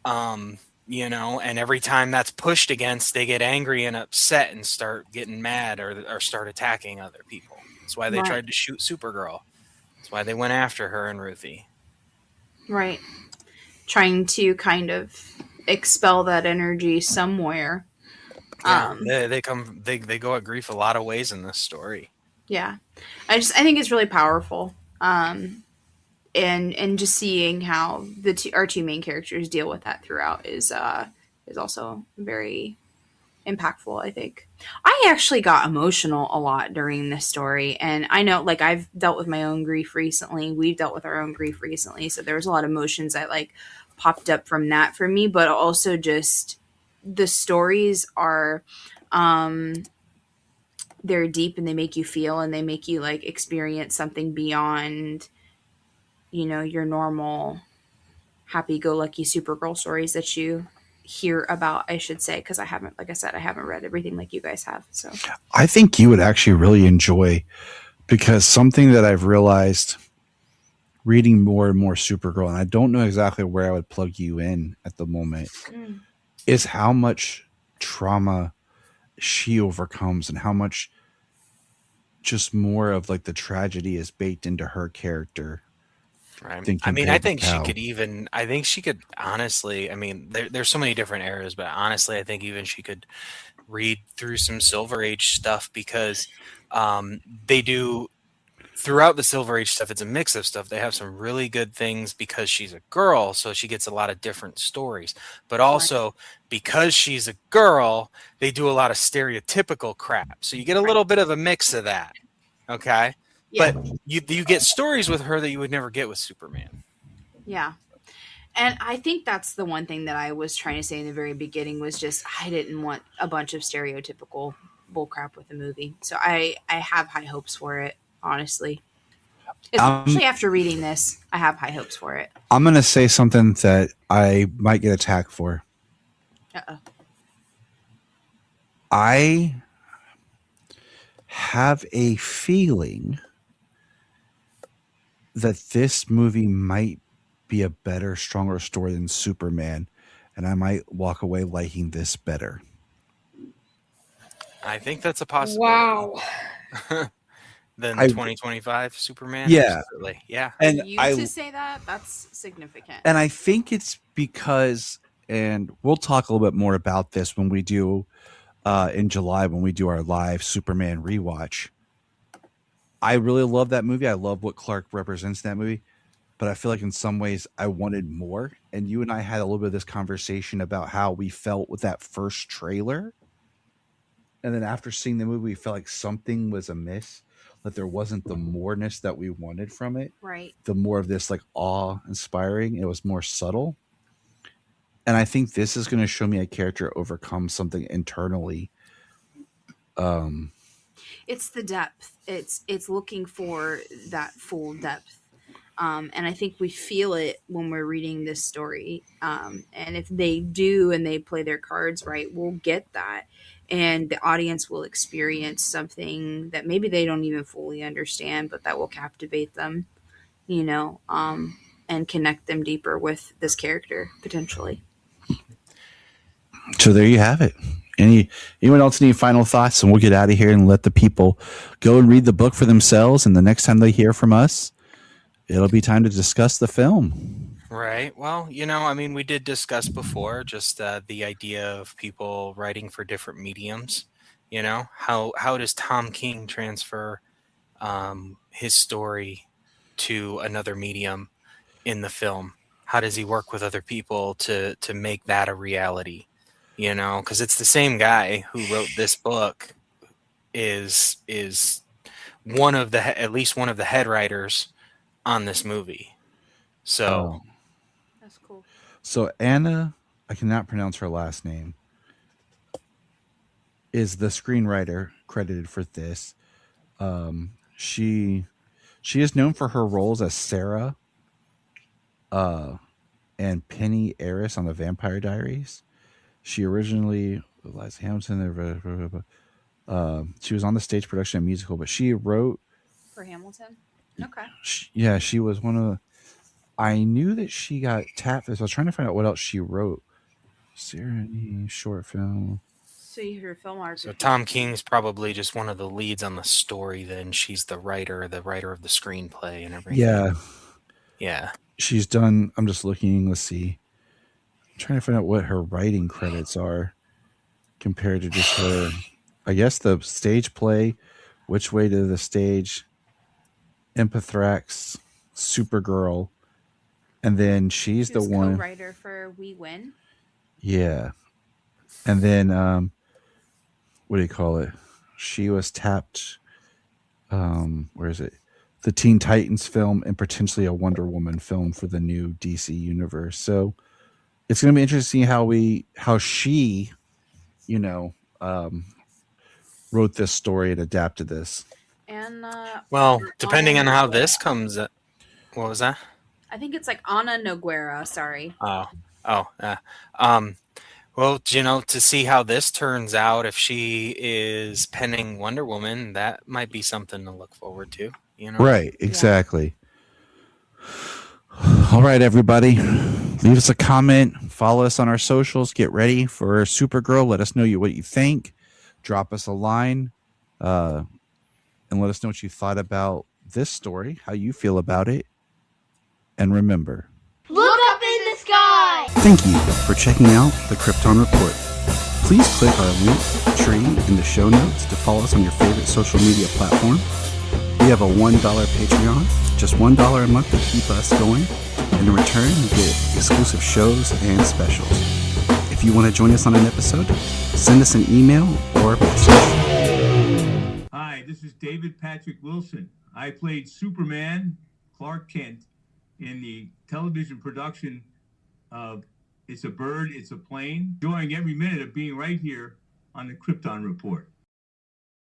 And every time that's pushed against, they get angry and upset and start getting mad or start attacking other people. That's why they tried to shoot Supergirl. That's why they went after her and Ruthie. Right. Trying to kind of expel that energy somewhere. Yeah, they go at grief a lot of ways in this story. Yeah. I think it's really powerful. And just seeing how our two main characters deal with that throughout is also very impactful, I think. I actually got emotional a lot during this story, and I know, like, I've dealt with my own grief recently. We've dealt with our own grief recently, so there was a lot of emotions that popped up from that for me, but also just the stories are they're deep, and they make you feel, and they make you experience something beyond your normal happy-go-lucky Supergirl stories that you hear about, I should say, because I haven't read everything like you guys have. So I think you would actually really enjoy, because something that I've realized reading more and more Supergirl, and I don't know exactly where I would plug you in at the moment, is how much trauma she overcomes and how much just more of like the tragedy is baked into her character. Right. Than I mean, I compared to think she Cal. could even. I think she could honestly. I mean, there's so many different eras, but honestly, I think even she could read through some Silver Age stuff because they do throughout the Silver Age stuff. It's a mix of stuff. They have some really good things because she's a girl, so she gets a lot of different stories. But also because she's a girl, they do a lot of stereotypical crap. So you get a little bit of a mix of that. Okay. Yeah. But you get stories with her that you would never get with Superman. Yeah. And I think that's the one thing that I was trying to say in the very beginning was just I didn't want a bunch of stereotypical bullcrap with the movie. So I have high hopes for it, honestly. Especially after reading this, I have high hopes for it. I'm going to say something that I might get attacked for. Uh-oh. I have a feeling that this movie might be a better, stronger story than Superman, and I might walk away liking this better. I think that's a possibility. Wow. Than 2025 Superman? Yeah. Absolutely. Yeah. And to say that, that's significant. And I think it's because, and we'll talk a little bit more about this when we do in July, when we do our live Superman rewatch. I really love that movie. I love what Clark represents in that movie. But I feel like in some ways I wanted more. And you and I had a little bit of this conversation about how we felt with that first trailer. And then after seeing the movie, we felt like something was amiss, that there wasn't the moreness that we wanted from it. Right. The more of this like awe-inspiring. It was more subtle. And I think this is going to show me a character overcome something internally. It's the depth. It's looking for that full depth. And I think we feel it when we're reading this story. And if they do and they play their cards right, we'll get that. And the audience will experience something that maybe they don't even fully understand, but that will captivate them, and connect them deeper with this character, potentially. So there you have it. Anyone else need final thoughts? And we'll get out of here and let the people go and read the book for themselves. And the next time they hear from us, it'll be time to discuss the film. Right. Well, I mean, we did discuss before just the idea of people writing for different mediums. How does Tom King transfer his story to another medium in the film? How does he work with other people to make that a reality? Because it's the same guy who wrote this book is at least one of the head writers on this movie. So that's cool. So Anna, I cannot pronounce her last name, is the screenwriter credited for this. She is known for her roles as Sarah and Penny Eris on the Vampire Diaries. She originally, Liza Hamilton, she was on the stage production of musical, but she wrote for Hamilton. Okay. She was one of the, I knew that she got tapped. So I was trying to find out what else she wrote. Serenity, short film. So you heard filmography. So Tom King's probably just one of the leads on the story. Then she's the writer of the screenplay and everything. Yeah. Yeah. She's done. I'm just looking. Let's see. I'm trying to find out what her writing credits are compared to just her. I guess the stage play, Which Way to the Stage, Empathrax, Supergirl, and then she's the one co-writer for We Win. Yeah, and then what do you call it? She was tapped. Where is it? The Teen Titans film and potentially a Wonder Woman film for the new DC universe. So it's going to be interesting how she, wrote this story and adapted this. And well, depending on how this comes, what was that? I think it's like Ana Noguera. Sorry. Well, to see how this turns out, if she is penning Wonder Woman, that might be something to look forward to. Right, exactly. Yeah. All right, everybody. Leave us a comment. Follow us on our socials. Get ready for Supergirl. Let us know what you think. Drop us a line. and let us know what you thought about this story, how you feel about it. And remember, look up in the sky! Thank you for checking out the Krypton Report. Please click our link tree in the show notes to follow us on your favorite social media platform. We have a $1 Patreon, just $1 a month to keep us going. And in return, you get exclusive shows and specials. If you want to join us on an episode, send us an email or a message. Hi, this is David Patrick Wilson. I played Superman, Clark Kent, in the television production of It's a Bird, It's a Plane, enjoying every minute of being right here on the Krypton Report.